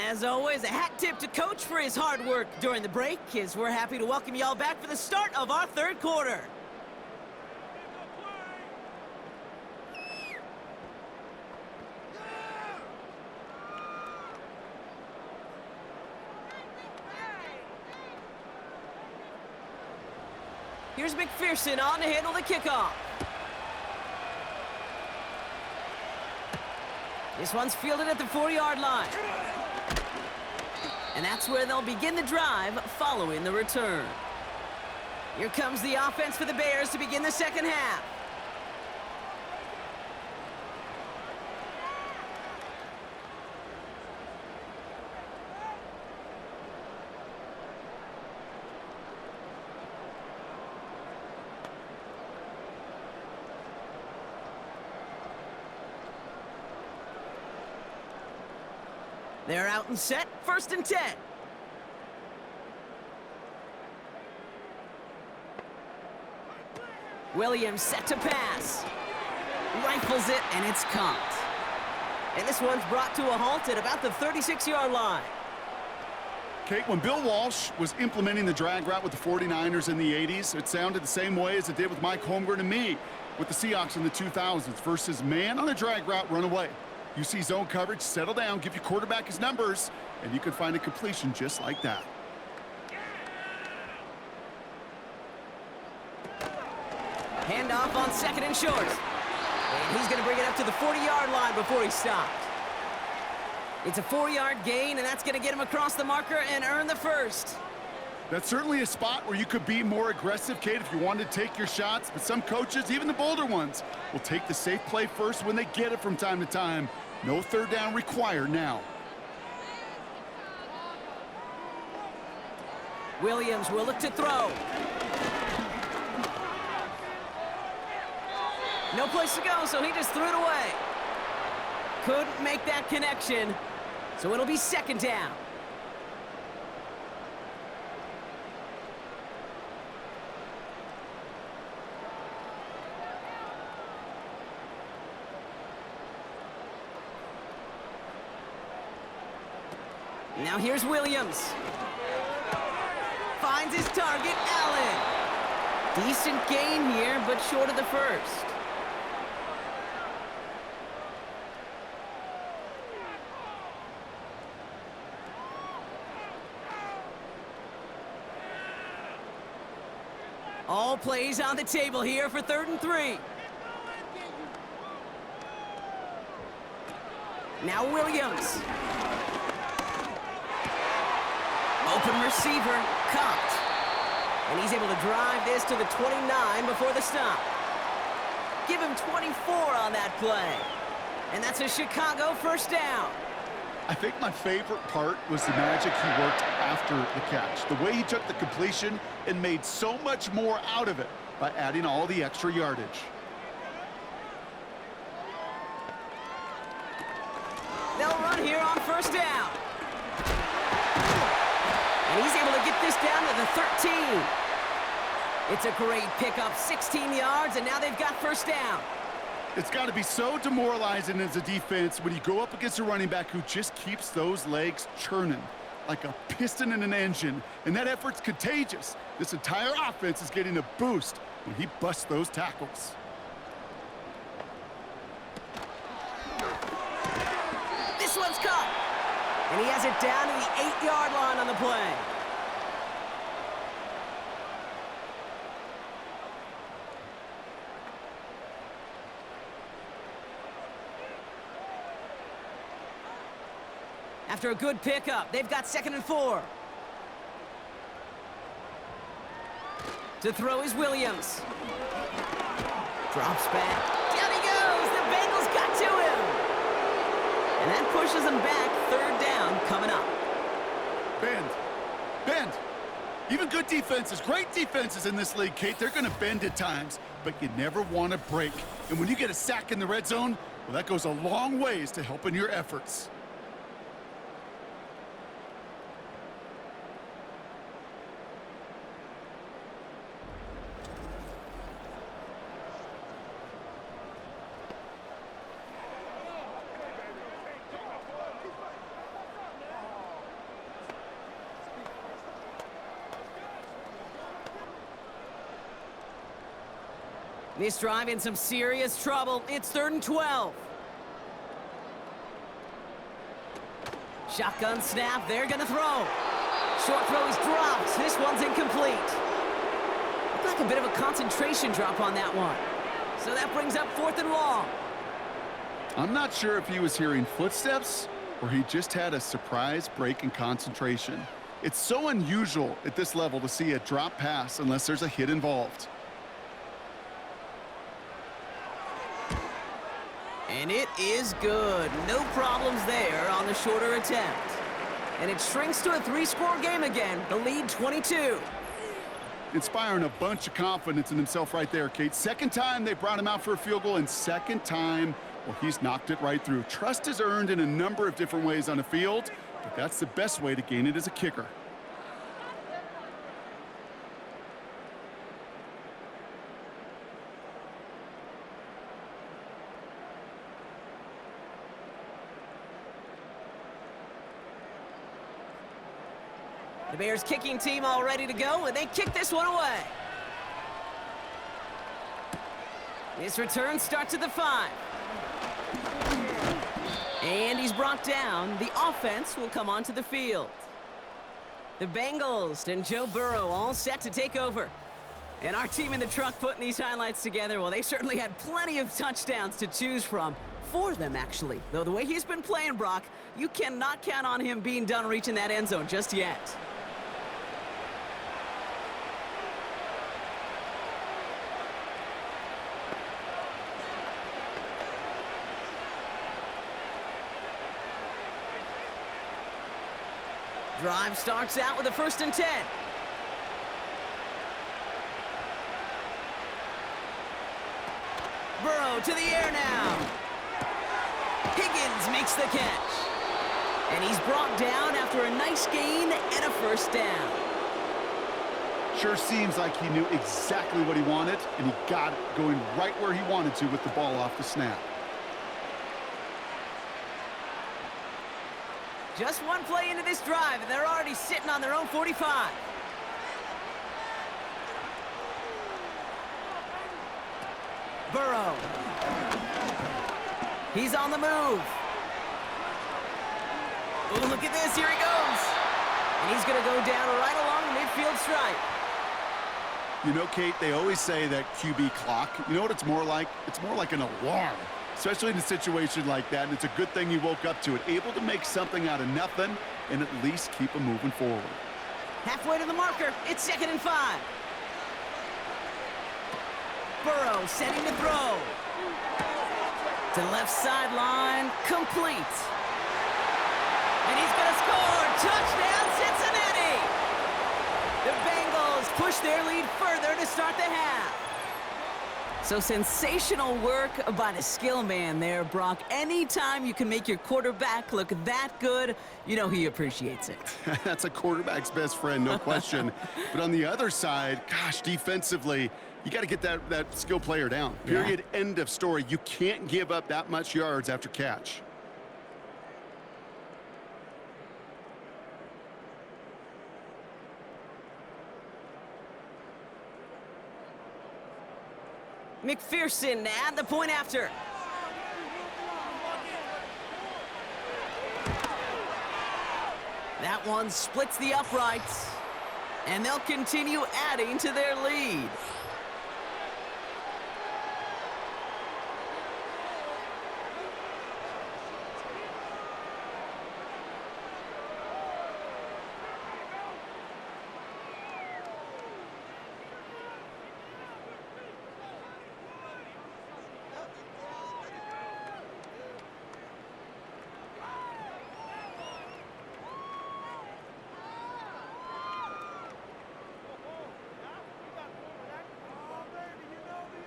As always, a hat tip to Coach for his hard work during the break, as we're happy to welcome y'all back for the start of our third quarter. Here's McPherson on to handle the kickoff. This one's fielded at the 4-yard line. And that's where they'll begin the drive following the return. Here comes the offense for the Bears to begin the second half. They're out and set, 1st and 10. Williams set to pass. Rifles it, and it's caught. And this one's brought to a halt at about the 36-yard line. Kate, when Bill Walsh was implementing the drag route with the 49ers in the 80s, it sounded the same way as it did with Mike Holmgren and me with the Seahawks in the 2000s versus man on a drag route, run away. You see zone coverage, settle down, give your quarterback his numbers, and you can find a completion just like that. Handoff on 2nd and short. And he's going to bring it up to the 40-yard line before he stopped. It's a 4-yard gain, and that's going to get him across the marker and earn the first. That's certainly a spot where you could be more aggressive, Kate, if you wanted to take your shots. But some coaches, even the bolder ones, will take the safe play first when they get it from time to time. No third down required now. Williams will look to throw. No place to go, so he just threw it away. Couldn't make that connection, so it'll be 2nd down. Now here's Williams. Finds his target, Allen. Decent gain here, but short of the first. All plays on the table here for 3rd and 3. Now Williams. Open receiver, caught. And he's able to drive this to the 29 before the stop. Give him 24 on that play. And that's a Chicago 1st down. I think my favorite part was the magic he worked after the catch. The way he took the completion and made so much more out of it by adding all the extra yardage. They'll run here on 1st down. And he's able to get this down to the 13. It's a great pickup, 16 yards, and now they've got 1st down. It's got to be so demoralizing as a defense when you go up against a running back who just keeps those legs churning like a piston in an engine, and that effort's contagious. This entire offense is getting a boost when he busts those tackles. This one's caught, and he has it down to the 8-yard line on the play. After a good pickup, they've got 2nd and 4. To throw is Williams. Drops back. Down he goes! The Bengals got to him! And that pushes them back. 3rd down coming up. Bend. Even good defenses, great defenses in this league, Kate, they're going to bend at times, but you never want to break. And when you get a sack in the red zone, well, that goes a long ways to helping your efforts. This drive in some serious trouble. It's 3rd and 12. Shotgun snap. They're going to throw. Short throw is dropped. This one's incomplete. Looked like a bit of a concentration drop on that one. So that brings up 4th and long. I'm not sure if he was hearing footsteps or he just had a surprise break in concentration. It's so unusual at this level to see a drop pass unless there's a hit involved. And it is good. No problems there on the shorter attempt. And it shrinks to a 3-score game again. The lead 22. Inspiring a bunch of confidence in himself right there, Kate. Second time they brought him out for a field goal, and second time, well, he's knocked it right through. Trust is earned in a number of different ways on the field, but that's the best way to gain it as a kicker. The Bears kicking team all ready to go, and they kick this one away. This return starts at the 5. And he's brought down. The offense will come onto the field. The Bengals and Joe Burrow all set to take over. And our team in the truck putting these highlights together, well, they certainly had plenty of touchdowns to choose from. 4 of them, actually. Though the way he's been playing, Brock, you cannot count on him being done reaching that end zone just yet. Drive starts out with a 1st and 10. Burrow to the air now. Higgins makes the catch. And he's brought down after a nice gain and a 1st down. Sure seems like he knew exactly what he wanted, and he got it going right where he wanted to with the ball off the snap. Just one play into this drive, and they're already sitting on their own 45. Burrow. He's on the move. Ooh, look at this. Here he goes. And he's going to go down right along the midfield stripe. You know, Kate, they always say that QB clock, you know what it's more like? It's more like an alarm, especially in a situation like that, and it's a good thing you woke up to it, able to make something out of nothing and at least keep them moving forward. Halfway to the marker, it's 2nd and 5. Burrow setting to throw. To the left sideline, complete. And he's going to score. Touchdown, Cincinnati! The Bengals push their lead further to start the half. So sensational work by the skill man there, Brock. Anytime you can make your quarterback look that good, you know he appreciates it. That's a quarterback's best friend, no question. But on the other side, gosh, defensively, you got to get that skill player down. Period, end of story. You can't give up that much yards after catch. McPherson at the point after. That one splits the uprights, and they'll continue adding to their lead.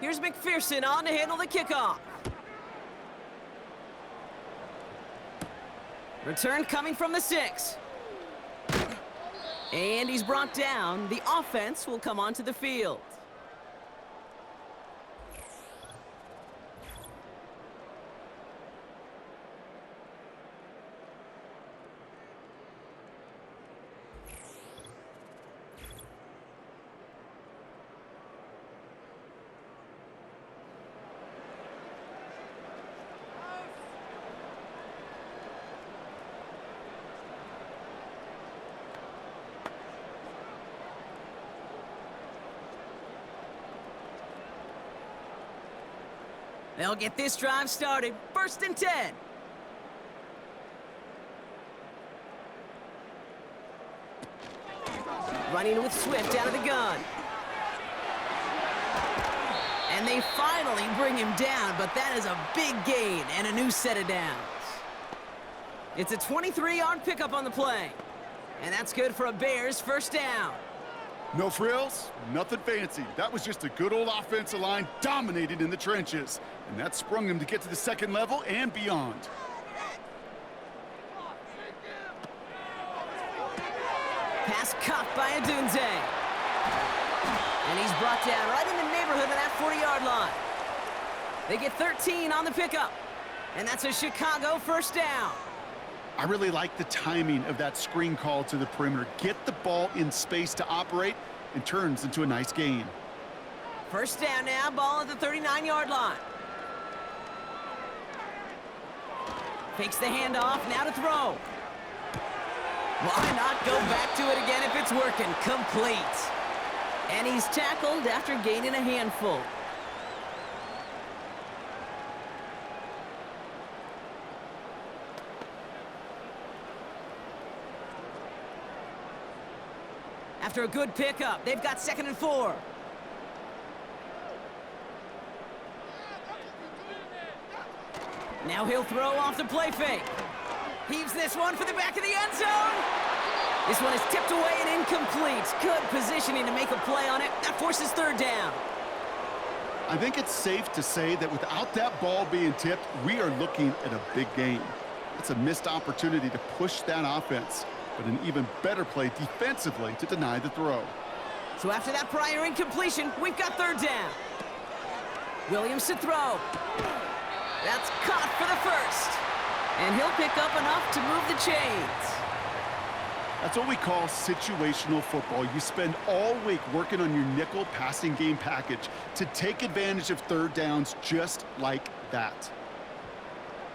Here's McPherson on to handle the kickoff. Return coming from the 6. And he's brought down. The offense will come onto the field. They'll get this drive started. 1st and 10. Running with Swift out of the gun. And they finally bring him down, but that is a big gain and a new set of downs. It's a 23-yard pickup on the play. And that's good for a Bears 1st down. No frills, nothing fancy. That was just a good old offensive line dominated in the trenches. And that sprung him to get to the 2nd level and beyond. Pass caught by Adunze. And he's brought down right in the neighborhood of that 40-yard line. They get 13 on the pickup. And that's a Chicago 1st down. I really like the timing of that screen call to the perimeter. Get the ball in space to operate and turns into a nice gain. 1st down now, ball at the 39-yard line. Fakes the handoff, now to throw. Why not go back to it again if it's working? Complete. And he's tackled after gaining a handful. After a good pickup, they've got 2nd and 4. Now he'll throw off the play fake. Heaves this one for the back of the end zone. This one is tipped away and incomplete. Good positioning to make a play on it. That forces 3rd down. I think it's safe to say that without that ball being tipped, we are looking at a big game. It's a missed opportunity to push that offense, but an even better play defensively to deny the throw. So after that prior incompletion, we've got 3rd down. Williams to throw. That's caught for the 1st. And he'll pick up enough to move the chains. That's what we call situational football. You spend all week working on your nickel passing game package to take advantage of 3rd downs just like that.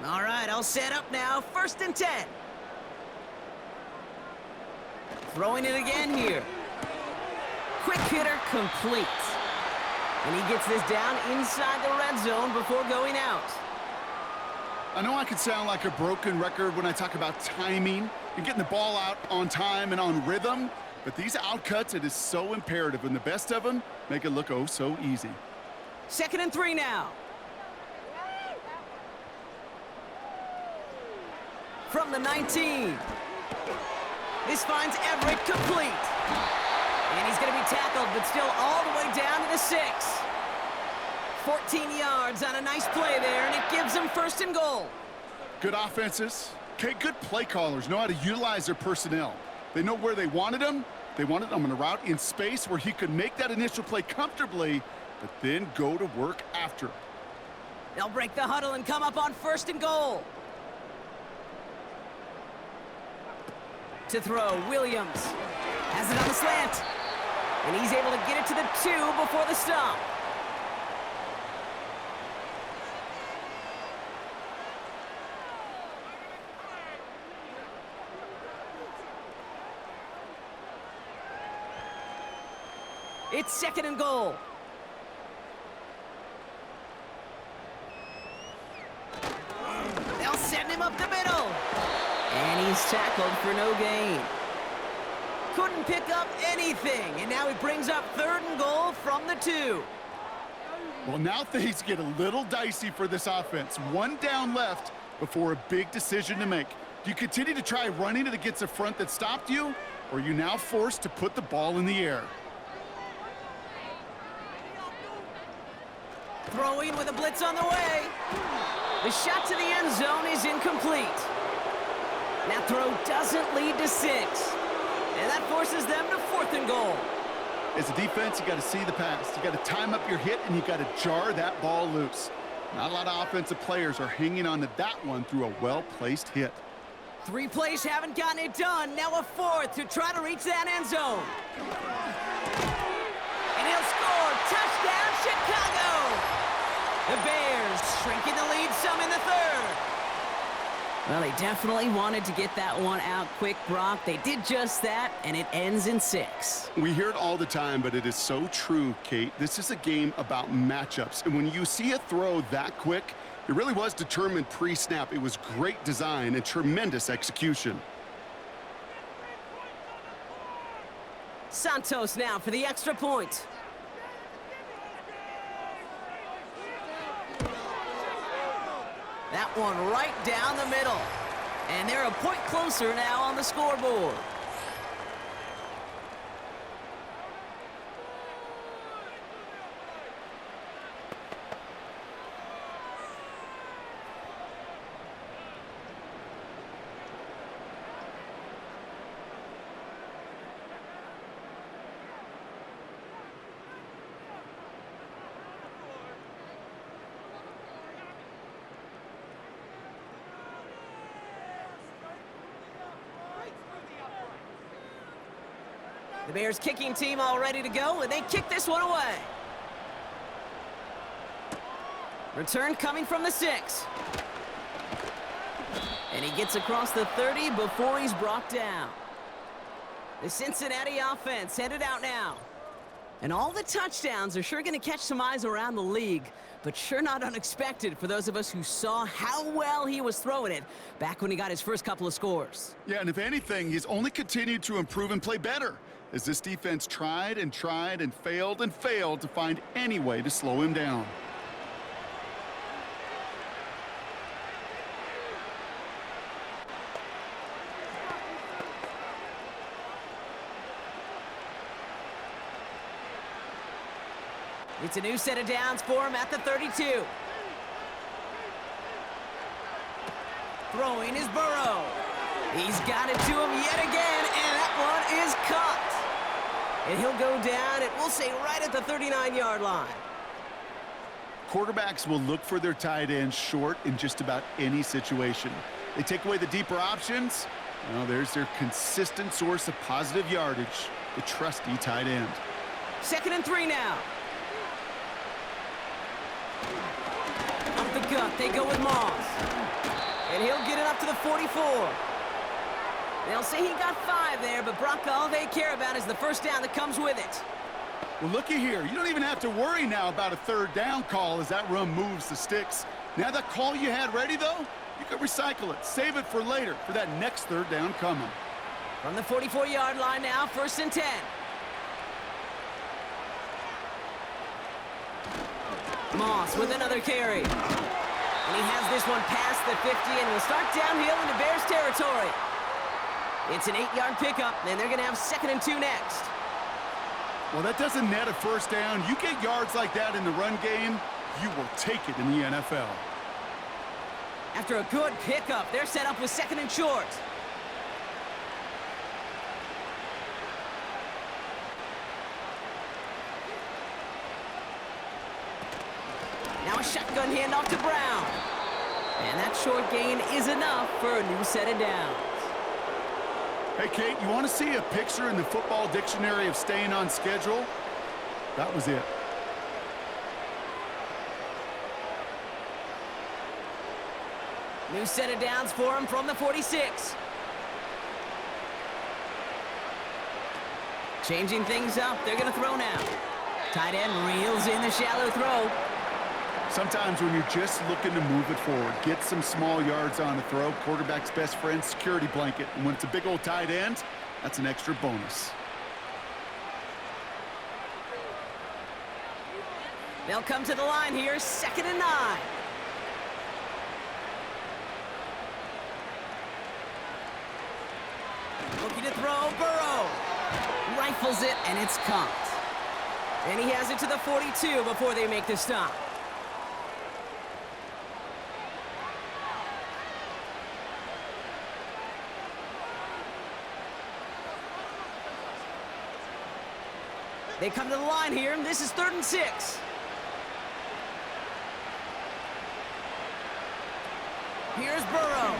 All right, I'll set up now. 1st and 10. Throwing it again here. Quick hitter complete. And he gets this down inside the red zone before going out. I know I can sound like a broken record when I talk about timing and getting the ball out on time and on rhythm, but these outcuts, it is so imperative, and the best of them make it look oh so easy. 2nd and 3 now. From the 19. This finds Everett complete. And he's going to be tackled, but still all the way down to the 6. 14 yards on a nice play there, and it gives them 1st and goal. Good offenses. Okay, good play callers know how to utilize their personnel. They know where they wanted them. They wanted them on a route in space where he could make that initial play comfortably, but then go to work after. They'll break the huddle and come up on 1st and goal. To throw, Williams has it on the slant. And he's able to get it to the 2 before the stop. It's 2nd and goal. They'll send him up the middle. And he's tackled for no gain. Couldn't pick up anything, and now he brings up 3rd and goal from the 2. Well, now things get a little dicey for this offense. 1 down left before a big decision to make. Do you continue to try running it against a front that stopped you, or are you now forced to put the ball in the air? Throwing with a blitz on the way. The shot to the end zone is incomplete. That throw doesn't lead to 6. And that forces them to 4th and goal. As a defense, you got to see the pass. You got to time up your hit, and you got to jar that ball loose. Not a lot of offensive players are hanging on to that one through a well-placed hit. 3 plays haven't gotten it done. Now a 4th to try to reach that end zone. And he'll score. Touchdown, Chicago! The Bears shrinking the lead some in the 3rd. Well, they definitely wanted to get that one out quick, Brock. They did just that, and it ends in 6. We hear it all the time, but it is so true, Kate. This is a game about matchups. And when you see a throw that quick, it really was determined pre-snap. It was great design and tremendous execution. Santos now for the extra point. That one right down the middle. And they're a point closer now on the scoreboard. The Bears kicking team all ready to go, and they kick this one away. Return coming from the 6. And he gets across the 30 before he's brought down. The Cincinnati offense headed out now. And all the touchdowns are sure going to catch some eyes around the league, but sure not unexpected for those of us who saw how well he was throwing it back when he got his first couple of scores. Yeah, and if anything, he's only continued to improve and play better, as this defense tried and failed to find any way to slow him down. It's a new set of downs for him at the 32. Throwing is Burrow. He's got it to him yet again, and that one is caught. And he'll go down, and we'll say right at the 39-yard line. Quarterbacks will look for their tight end short in just about any situation. They take away the deeper options. Well, there's their consistent source of positive yardage, the trusty tight end. 2nd and 3 now. Up the gut, they go with Moss. And he'll get it up to the 44. They'll say he got 5 there, but Brock, all they care about is the first down that comes with it. Well, looky here. You don't even have to worry now about a 3rd down call as that run moves the sticks. Now that call you had ready, though, you can recycle it. Save it for later for that next 3rd down coming. From the 44-yard line now, 1st and 10. Moss with another carry. And he has this one past the 50 and will start downhill into Bears territory. It's an 8-yard pickup, and they're going to have 2nd and 2 next. Well, that doesn't net a first down. You get yards like that in the run game, you will take it in the NFL. After a good pickup, they're set up with 2nd and short. Now a shotgun handoff to Brown. And that short gain is enough for a new set of downs. Hey, Kate, you want to see a picture in the football dictionary of staying on schedule? That was it. New set of downs for him from the 46. Changing things up, they're going to throw now. Tight end reels in the shallow throw. Sometimes when you're just looking to move it forward, get some small yards on a throw, quarterback's best friend, security blanket. And when it's a big old tight end, that's an extra bonus. They'll come to the line here, 2nd and 9. Looking to throw, Burrow. Rifles it, and it's caught. And he has it to the 42 before they make the stop. They come to the line here, and this is 3rd and 6. Here's Burrow.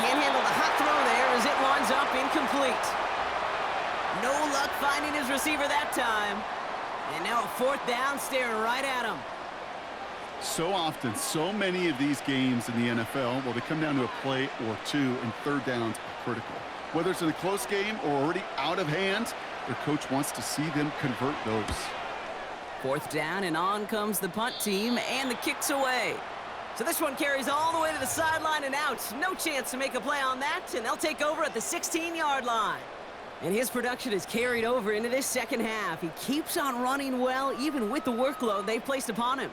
Can't handle the hot throw there as it winds up incomplete. No luck finding his receiver that time. And now a 4th down staring right at him. So often, so many of these games in the NFL, well, they come down to a play or two, and third downs are critical. Whether it's in a close game or already out of hand, their coach wants to see them convert those. Fourth down, and on comes the punt team, and the kick's away. So this one carries all the way to the sideline and out. No chance to make a play on that, and they'll take over at the 16-yard line. And his production is carried over into this second half. He keeps on running well, even with the workload they've placed upon him.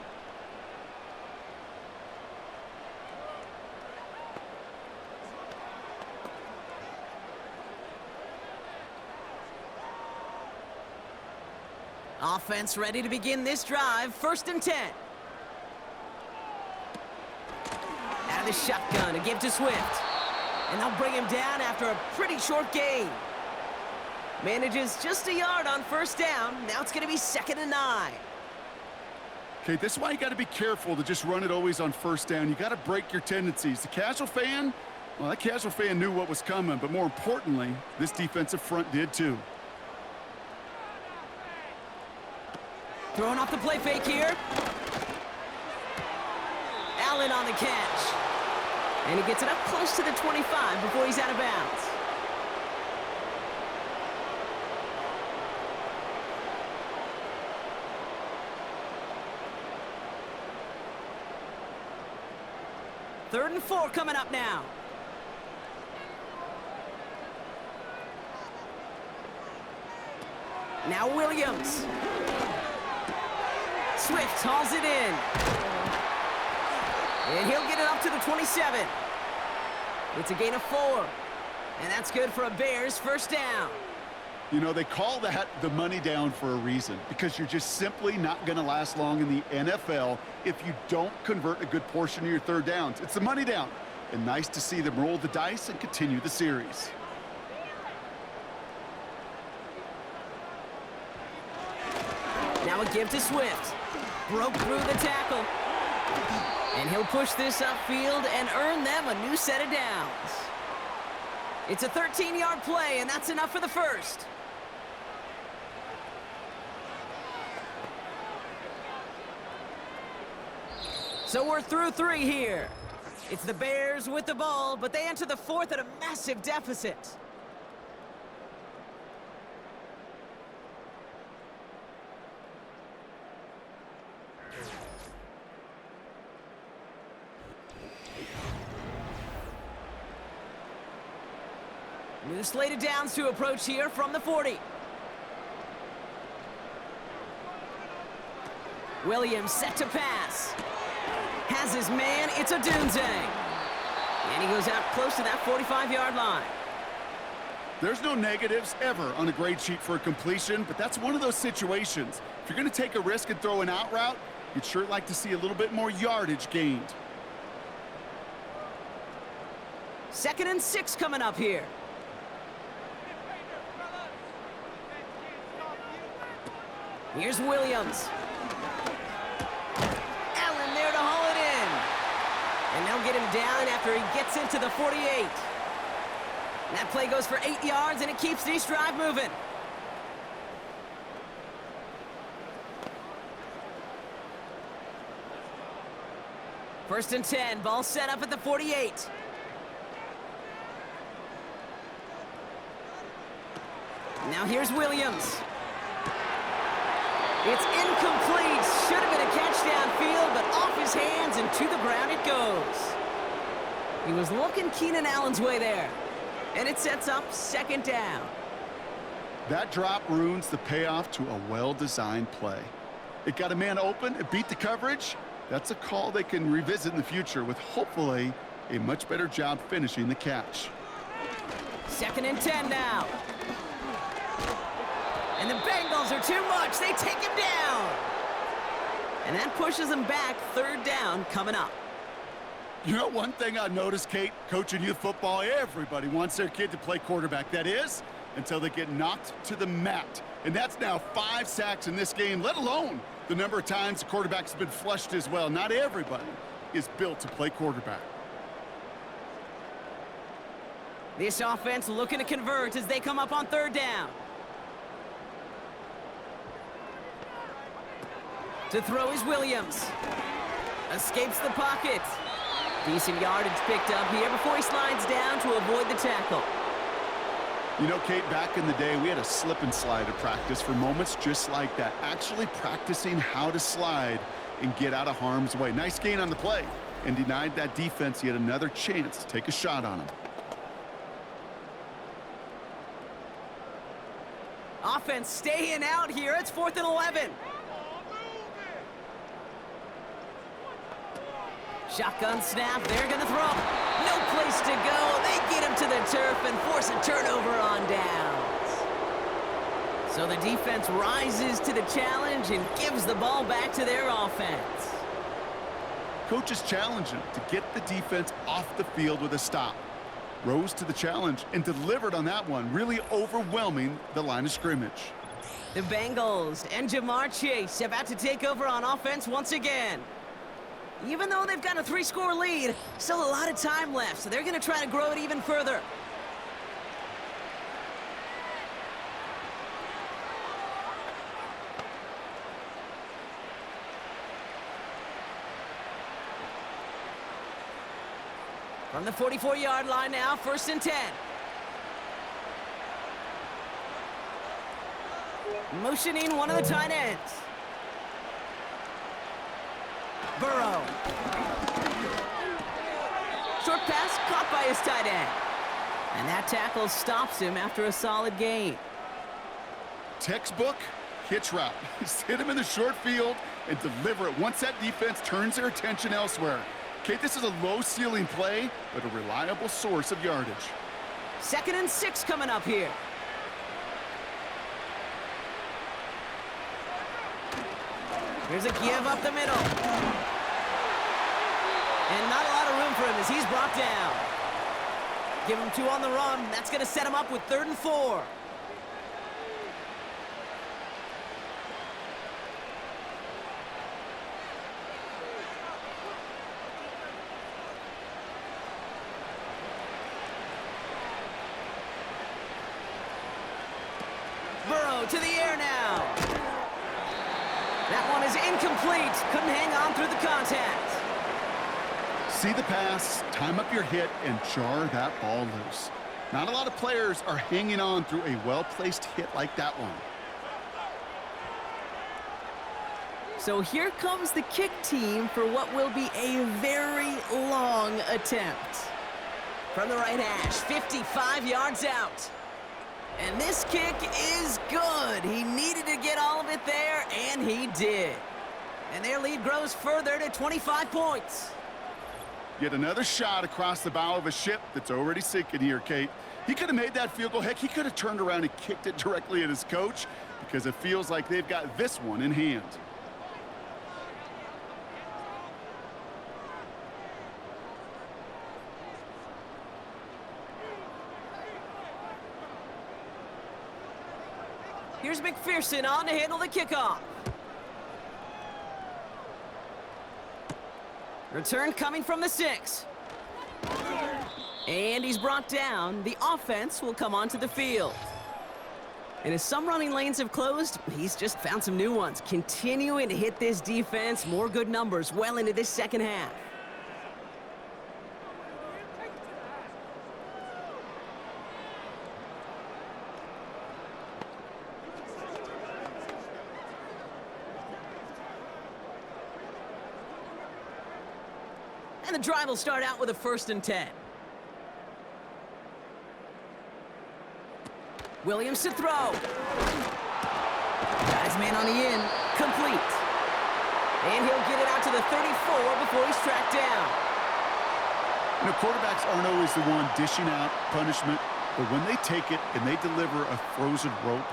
Offense ready to begin this drive. 1st and 10. Out of the shotgun, a give to Swift. And they'll bring him down after a pretty short gain. Manages just a yard on 1st down. Now it's going to be 2nd and 9. Okay, this is why you got to be careful to just run it always on 1st down. You got to break your tendencies. The casual fan, well, that casual fan knew what was coming, but more importantly, this defensive front did too. Throwing off the play fake here. Allen on the catch. And he gets it up close to the 25 before he's out of bounds. Third and 4 coming up now. Now Williams. Swift hauls it in. And he'll get it up to the 27. It's a gain of 4. And that's good for a Bears 1st down. You know, they call that the money down for a reason, because you're just simply not going to last long in the NFL if you don't convert a good portion of your 3rd downs. It's the money down. And nice to see them roll the dice and continue the series. Now a give to Swift. Broke through the tackle. And he'll push this upfield and earn them a new set of downs. It's a 13-yard play, and that's enough for the 1st. So we're through 3 here. It's the Bears with the ball, but they enter the 4th at a massive deficit. New slate of downs to approach here from the 40. Williams set to pass. Has his man, it's a Dunze. And he goes out close to that 45-yard line. There's no negatives ever on a grade sheet for a completion, but that's one of those situations. If you're going to take a risk and throw an out route, you'd sure like to see a little bit more yardage gained. 2nd and 6 coming up here. Here's Williams. Allen there to haul it in. And they'll get him down after he gets into the 48. And that play goes for 8 yards, and it keeps this drive moving. First and 10, ball set up at the 48. Now here's Williams. It's incomplete. Should have been a catch downfield, but off his hands and to the ground it goes. He was looking Keenan Allen's way there. And it sets up 2nd down. That drop ruins the payoff to a well-designed play. It got a man open, it beat the coverage. That's a call they can revisit in the future with hopefully a much better job finishing the catch. 2nd and 10 now. And the Bengals are too much. They take him down. And that pushes them back. 3rd down coming up. You know, one thing I noticed, Kate, coaching youth football, everybody wants their kid to play quarterback. That is, until they get knocked to the mat. And that's now 5 sacks in this game, let alone the number of times the quarterback's been flushed as well. Not everybody is built to play quarterback. This offense looking to convert as they come up on 3rd down. To throw is Williams. Escapes the pocket. Decent yardage picked up here before he slides down to avoid the tackle. You know, Kate, back in the day, we had a slip and slide at practice for moments just like that. Actually practicing how to slide and get out of harm's way. Nice gain on the play, and denied that defense yet another chance to take a shot on him. Offense staying out here. It's 4th and 11. Shotgun snap. They're going to throw. No place to go. They get him to the turf and force a turnover on downs. So the defense rises to the challenge and gives the ball back to their offense. Coach is challenging to get the defense off the field with a stop. Rose to the challenge and delivered on that one, really overwhelming the line of scrimmage. The Bengals and Jamar Chase about to take over on offense once again. Even though they've got a 3-score lead, still a lot of time left, so they're going to try to grow it even further. From the 44-yard line now, 1st and 10. Motioning one of the tight ends. Burrow. Short pass caught by his tight end. And that tackle stops him after a solid gain. Textbook hitch route. Just hit him in the short field and deliver it once that defense turns their attention elsewhere. Okay, this is a low-ceiling play, but a reliable source of yardage. 2nd and 6 coming up here. Here's a give up the middle. And not a lot of room for him as he's brought down. Give him 2 on the run. That's going to set him up with 3rd and 4. Burrow to the air now. That one is incomplete. Couldn't hang on through the contact. See the pass, time up your hit, and jar that ball loose. Not a lot of players are hanging on through a well-placed hit like that one. So here comes the kick team for what will be a very long attempt. From the right hash, 55 yards out. And this kick is good. He needed to get all of it there, and he did. And their lead grows further to 25 points. Yet another shot across the bow of a ship that's already sinking here, Kate. He could have made that field goal. Heck, he could have turned around and kicked it directly at his coach because it feels like they've got this one in hand. Here's McPherson on to handle the kickoff. Return coming from the 6. And he's brought down. The offense will come onto the field. And as some running lanes have closed, he's just found some new ones. Continuing to hit this defense, more good numbers well into this second half. And the drive will start out with a 1st and 10. Williams to throw. Got his man on the in. Complete. And he'll get it out to the 34 before he's tracked down. You know, quarterbacks aren't always the one dishing out punishment, but when they take it and they deliver a frozen rope,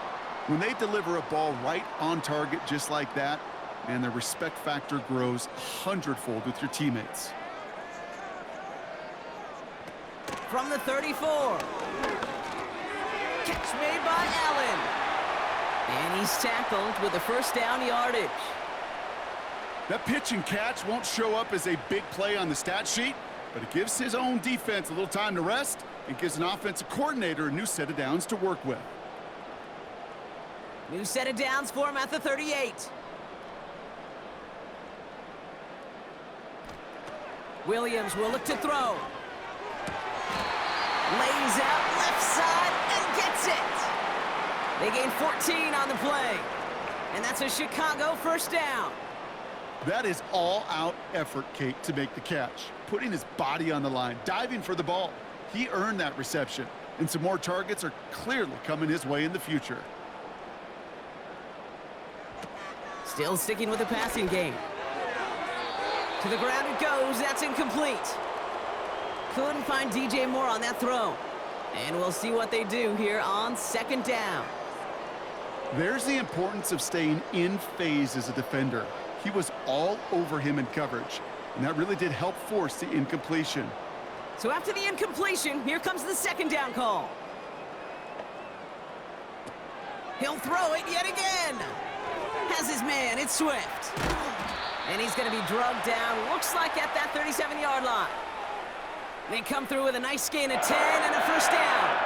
when they deliver a ball right on target just like that, man, their respect factor grows 100-fold with your teammates. From the 34. Catch made by Allen. And he's tackled with a 1st down yardage. That pitch and catch won't show up as a big play on the stat sheet, but it gives his own defense a little time to rest and gives an offensive coordinator a new set of downs to work with. New set of downs for him at the 38. Williams will look to throw. Lays out left side and gets it. They gain 14 on the play. And that's a Chicago first down. That is all-out effort, Kate, to make the catch. Putting his body on the line, diving for the ball. He earned that reception. And some more targets are clearly coming his way in the future. Still sticking with the passing game. To the ground it goes. That's incomplete. Couldn't find DJ Moore on that throw. And we'll see what they do here on second down. There's the importance of staying in phase as a defender. He was all over him in coverage, and that really did help force the incompletion. So after the incompletion, here comes the second down call. He'll throw it yet again. Has his man, it's Swift. And he's going to be drugged down, looks like at that 37-yard line. They come through with a nice gain of 10 and a first down.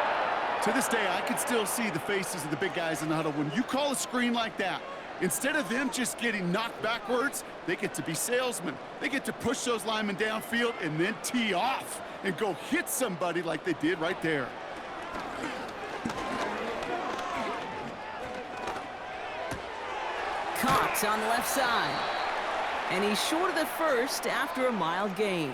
To this day, I can still see the faces of the big guys in the huddle. When you call a screen like that, instead of them just getting knocked backwards, they get to be salesmen. They get to push those linemen downfield and then tee off and go hit somebody like they did right there. Caught on the left side. And he's short of the first after a mild gain.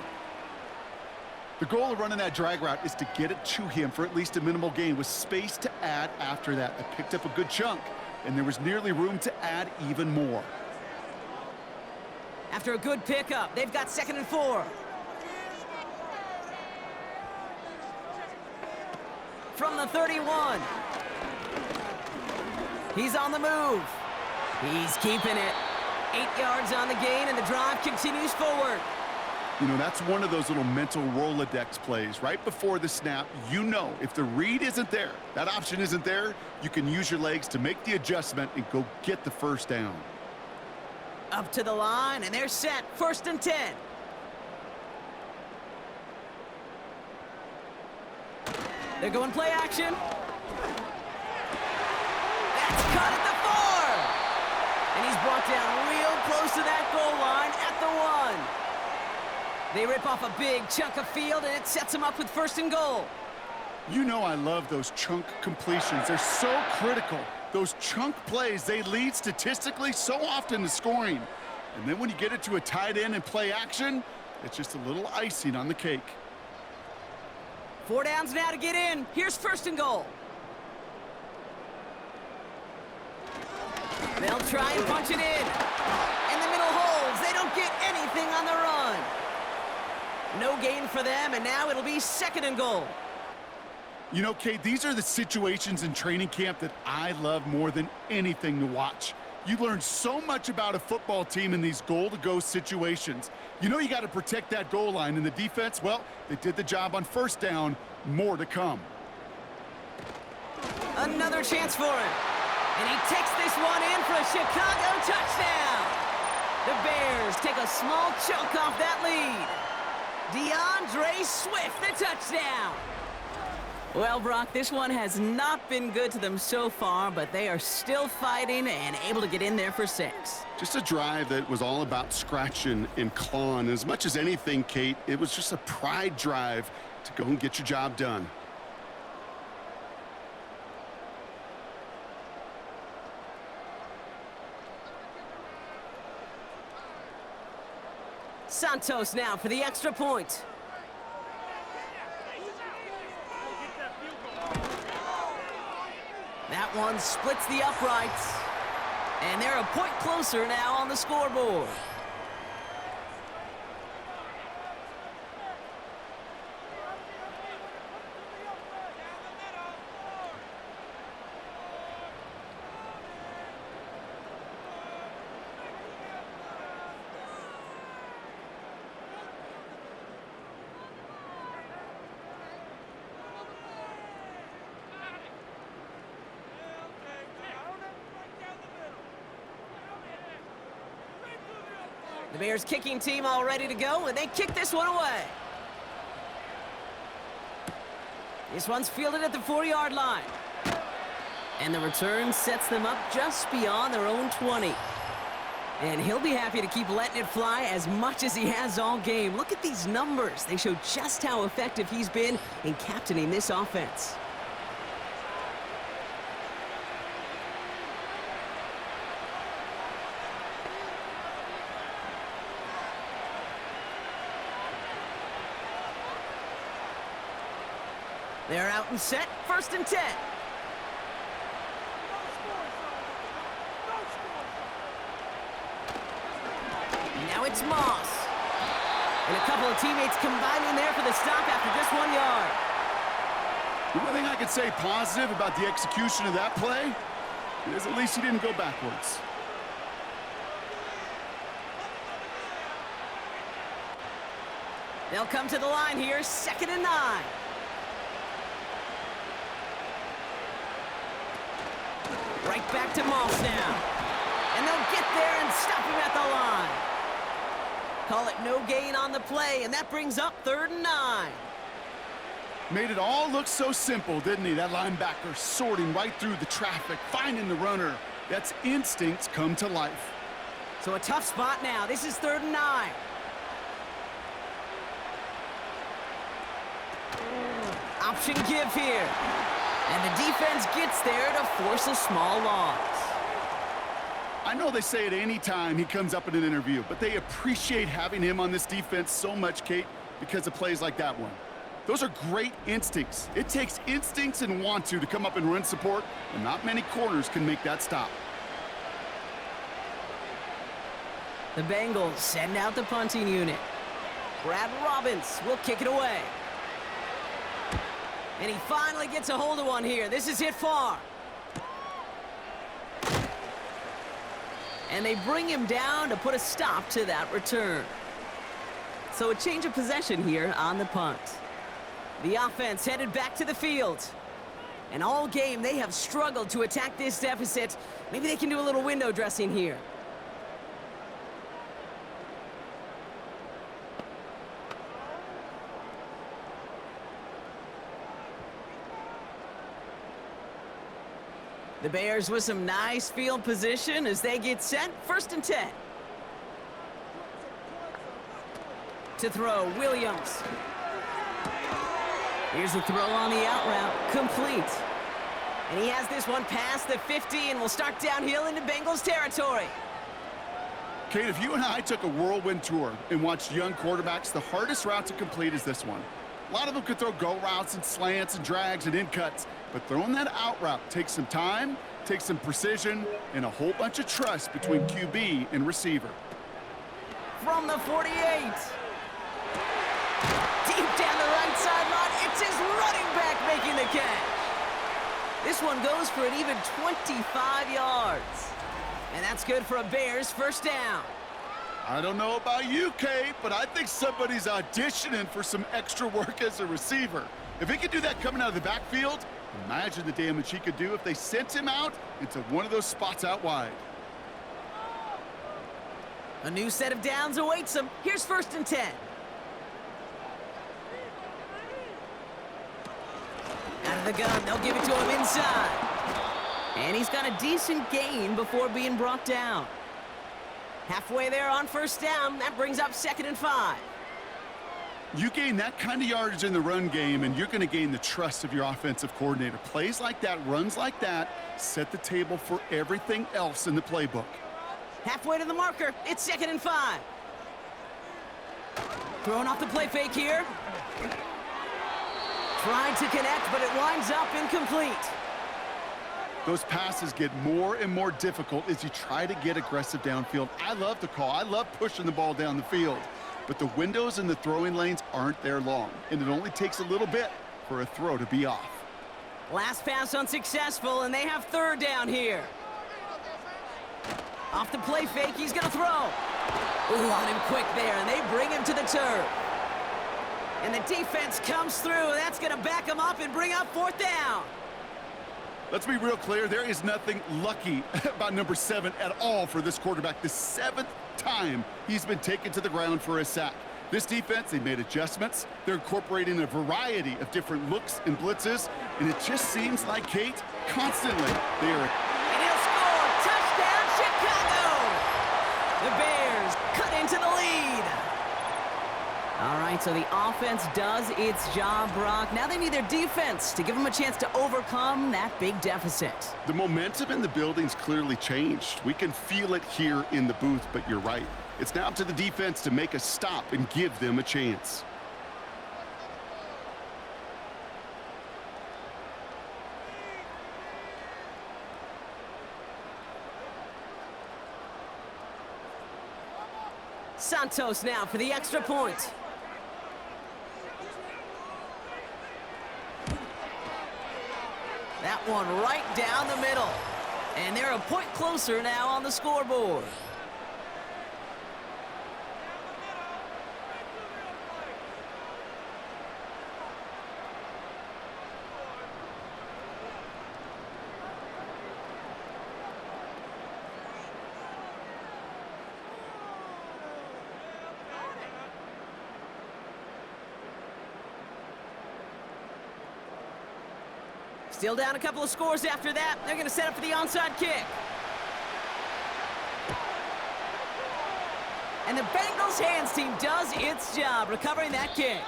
The goal of running that drag route is to get it to him for at least a minimal gain with space to add after that. They picked up a good chunk, and there was nearly room to add even more. After a good pickup, they've got 2nd and 4. From the 31. He's on the move. He's keeping it. 8 yards on the gain, and the drive continues forward. You know, that's one of those little mental Rolodex plays. Right before the snap, you know if the read isn't there, that option isn't there, you can use your legs to make the adjustment and go get the first down. Up to the line, and they're set. 1st and 10. They're going play action. That's caught at the 4. And he's brought down real close to that goal line at the 1. They rip off a big chunk of field, and it sets them up with 1st and goal. You know I love those chunk completions. They're so critical. Those chunk plays, they lead statistically so often to scoring. And then when you get it to a tight end and play action, it's just a little icing on the cake. 4 downs now to get in. Here's 1st and goal. They'll try and punch it in. In the middle holds. They don't get anything on the run. No gain for them, and now it'll be 2nd and goal. You know, Kate, these are the situations in training camp that I love more than anything to watch. You learn so much about a football team in these goal-to-go situations. You know you got to protect that goal line, and the defense, well, they did the job on 1st down. More to come. Another chance for him. And he takes this one in for a Chicago touchdown. The Bears take a small chunk off that lead. DeAndre Swift, the touchdown. Well, Brock, this one has not been good to them so far, but they are still fighting and able to get in there for 6. Just a drive that was all about scratching and clawing. As much as anything, Kate, it was just a pride drive to go and get your job done. Santos now for the extra point. That one splits the uprights. And they're a point closer now on the scoreboard. The Bears kicking team all ready to go, and they kick this one away. This one's fielded at the 4-yard line. And the return sets them up just beyond their own 20. And he'll be happy to keep letting it fly as much as he has all game. Look at these numbers. They show just how effective he's been in captaining this offense. They're out and set, 1st and 10. Now it's Moss. And a couple of teammates combining there for the stop after just 1 yard. The one thing I could say positive about the execution of that play is at least he didn't go backwards. They'll come to the line here, 2nd and 9. Right back to Moss now. And they'll get there and stop him at the line. Call it no gain on the play, and that brings up 3rd and 9. Made it all look so simple, didn't he? That linebacker sorting right through the traffic, finding the runner. That's instincts come to life. So a tough spot now. This is 3rd and 9. Option give here. And the defense gets there to force a small loss. I know they say it any time he comes up in an interview, but they appreciate having him on this defense so much, Kate, because of plays like that one. Those are great instincts. It takes instincts and want to come up and run support, and not many corners can make that stop. The Bengals send out the punting unit. Brad Robbins will kick it away. And he finally gets a hold of one here. This is hit far. And they bring him down to put a stop to that return. So a change of possession here on the punt. The offense headed back to the field. And all game, they have struggled to attack this deficit. Maybe they can do a little window dressing here. The Bears with some nice field position as they get set. 1st and 10. To throw, Williams. Here's the throw on the out route, complete. And he has this one past the 50 and will start downhill into Bengals territory. Kate, if you and I took a whirlwind tour and watched young quarterbacks, the hardest route to complete is this one. A lot of them could throw go routes and slants and drags and in cuts, but throwing that out route takes some time, takes some precision, and a whole bunch of trust between QB and receiver. From the 48. Deep down the right sideline, it's his running back making the catch. This one goes for an even 25 yards. And that's good for a Bears 1st down. I don't know about you, Kate, but I think somebody's auditioning for some extra work as a receiver. If he could do that coming out of the backfield, imagine the damage he could do if they sent him out into one of those spots out wide. A new set of downs awaits him. Here's 1st and 10. Out of the gun, they'll give it to him inside. And he's got a decent gain before being brought down. Halfway there on 1st down, that brings up 2nd and 5. You gain that kind of yardage in the run game, and you're going to gain the trust of your offensive coordinator. Plays like that, runs like that, set the table for everything else in the playbook. Halfway to the marker, it's 2nd and 5. Throwing off the play fake here. Trying to connect, but it winds up incomplete. Those passes get more and more difficult as you try to get aggressive downfield. I love the call. I love pushing the ball down the field. But the windows in the throwing lanes aren't there long, and it only takes a little bit for a throw to be off. Last pass unsuccessful, and they have 3rd down here. Off the play fake, he's going to throw. Ooh, on him quick there, and they bring him to the turf. And the defense comes through, and that's going to back him up and bring up 4th down. Let's be real clear. There is nothing lucky about number 7 at all for this quarterback. The 7th time he's been taken to the ground for a sack. This defense, they made adjustments. They're incorporating a variety of different looks and blitzes, and it just seems like, Kate, constantly they are. And he'll score. Touchdown, Chicago! All right, so the offense does its job, Brock. Now they need their defense to give them a chance to overcome that big deficit. The momentum in the building's clearly changed. We can feel it here in the booth, but you're right. It's now up to the defense to make a stop and give them a chance. Santos now for the extra point. That one right down the middle. And they're a point closer now on the scoreboard. Still down a couple of scores after that. They're going to set up for the onside kick. And the Bengals hands team does its job recovering that kick.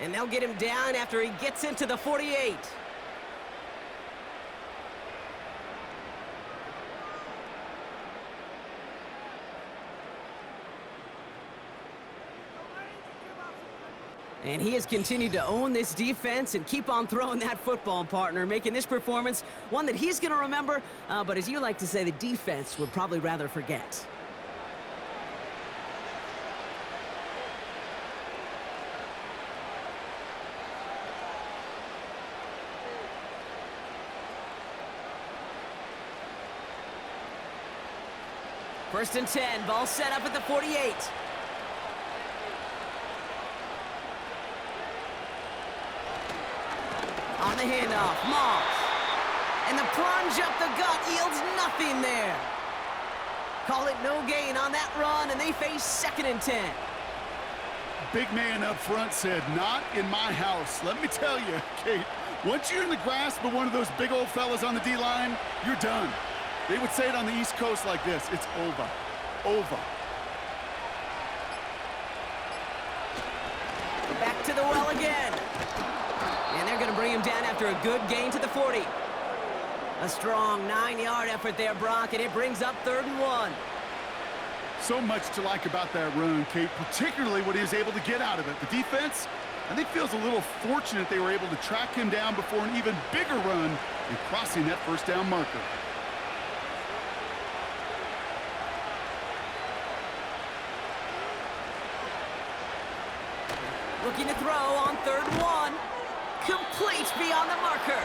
And they'll get him down after he gets into the 48. And he has continued to own this defense and keep on throwing that football, partner, making this performance one that he's going to remember, but as you like to say, the defense would probably rather forget. First and 10, ball set up at the 48. On the handoff, Moss. And the plunge up the gut yields nothing there. Call it no gain on that run, and they face 2nd and 10. Big man up front said, "Not in my house." Let me tell you, Kate, once you're in the grasp of one of those big old fellas on the D-line, you're done. They would say it on the East Coast like this: it's over. Over. Back to the well again. And they're going to bring him down after a good gain to the 40. A strong 9-yard effort there, Brock, and it brings up 3rd and 1. So much to like about that run, Kate, particularly what he was able to get out of it. The defense, I think, feels a little fortunate they were able to track him down before an even bigger run and crossing that 1st down marker. Looking to throw on 3rd and 1. Complete beyond the marker.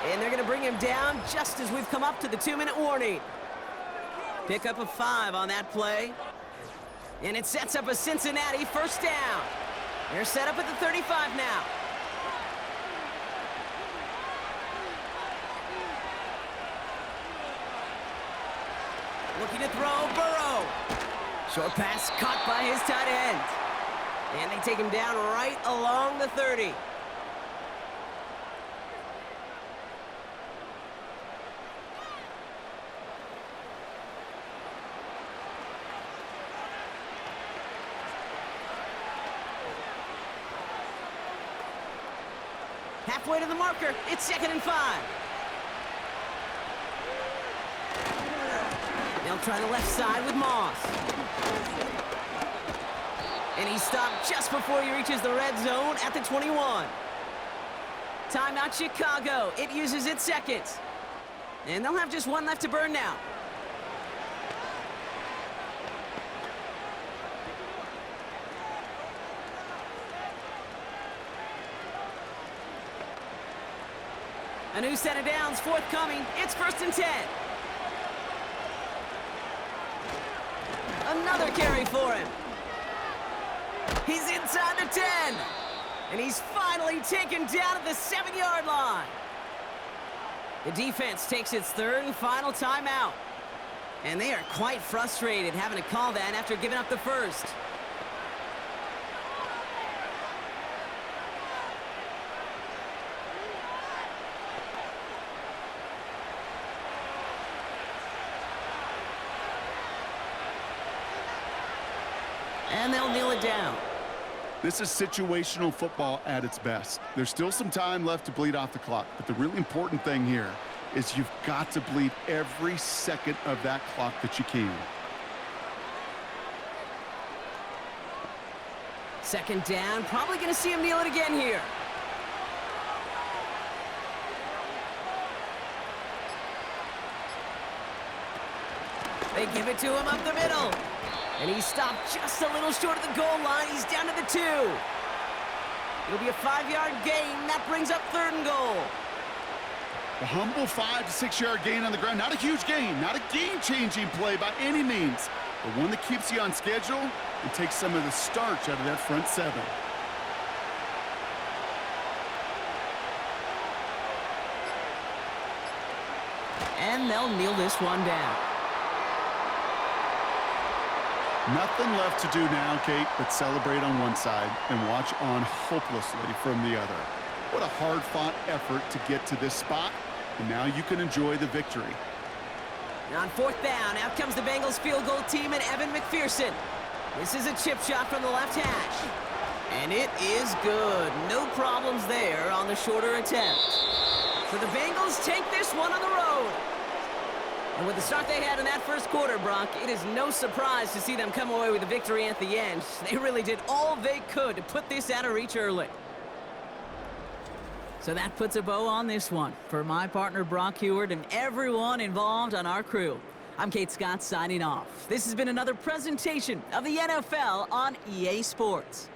And they're going to bring him down just as we've come up to the 2-minute warning. Pick up a 5 on that play. And it sets up a Cincinnati 1st down. They're set up at the 35 now. Looking to throw, Burrow. Short pass caught by his tight end. And they take him down right along the 30. Halfway to the marker, it's 2nd and 5. They'll try the left side with Moss. And he stopped just before he reaches the red zone at the 21. Timeout Chicago. It uses its 2nd. And they'll have just 1 left to burn now. A new set of downs forthcoming. It's 1st and 10. Another carry for him. He's inside the 10. And he's finally taken down at the 7-yard line. The defense takes its 3rd and final timeout. And they are quite frustrated having to call that after giving up the 1st. And they'll kneel it down. This is situational football at its best. There's still some time left to bleed off the clock, but the really important thing here is you've got to bleed every second of that clock that you can. Second down, probably going to see him kneel it again here. They give it to him up the middle. And he stopped just a little short of the goal line. He's down to the 2. It'll be a 5-yard gain. That brings up 3rd and goal. A humble 5 to 6 yard gain on the ground. Not a huge gain, not a game-changing play by any means, but one that keeps you on schedule and takes some of the starch out of that front 7. And they'll kneel this one down. Nothing left to do now, Kate, but celebrate on one side and watch on hopelessly from the other. What a hard-fought effort to get to this spot, and now you can enjoy the victory. And on 4th down, out comes the Bengals field goal team and Evan McPherson. This is a chip shot from the left hash. And it is good. No problems there on the shorter attempt. So the Bengals take this one on the road. And with the start they had in that first quarter, Brock, it is no surprise to see them come away with a victory at the end. They really did all they could to put this out of reach early. So that puts a bow on this one. For my partner, Brock Heward, and everyone involved on our crew, I'm Kate Scott signing off. This has been another presentation of the NFL on EA Sports.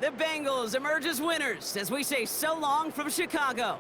The Bengals emerge as winners as we say so long from Chicago.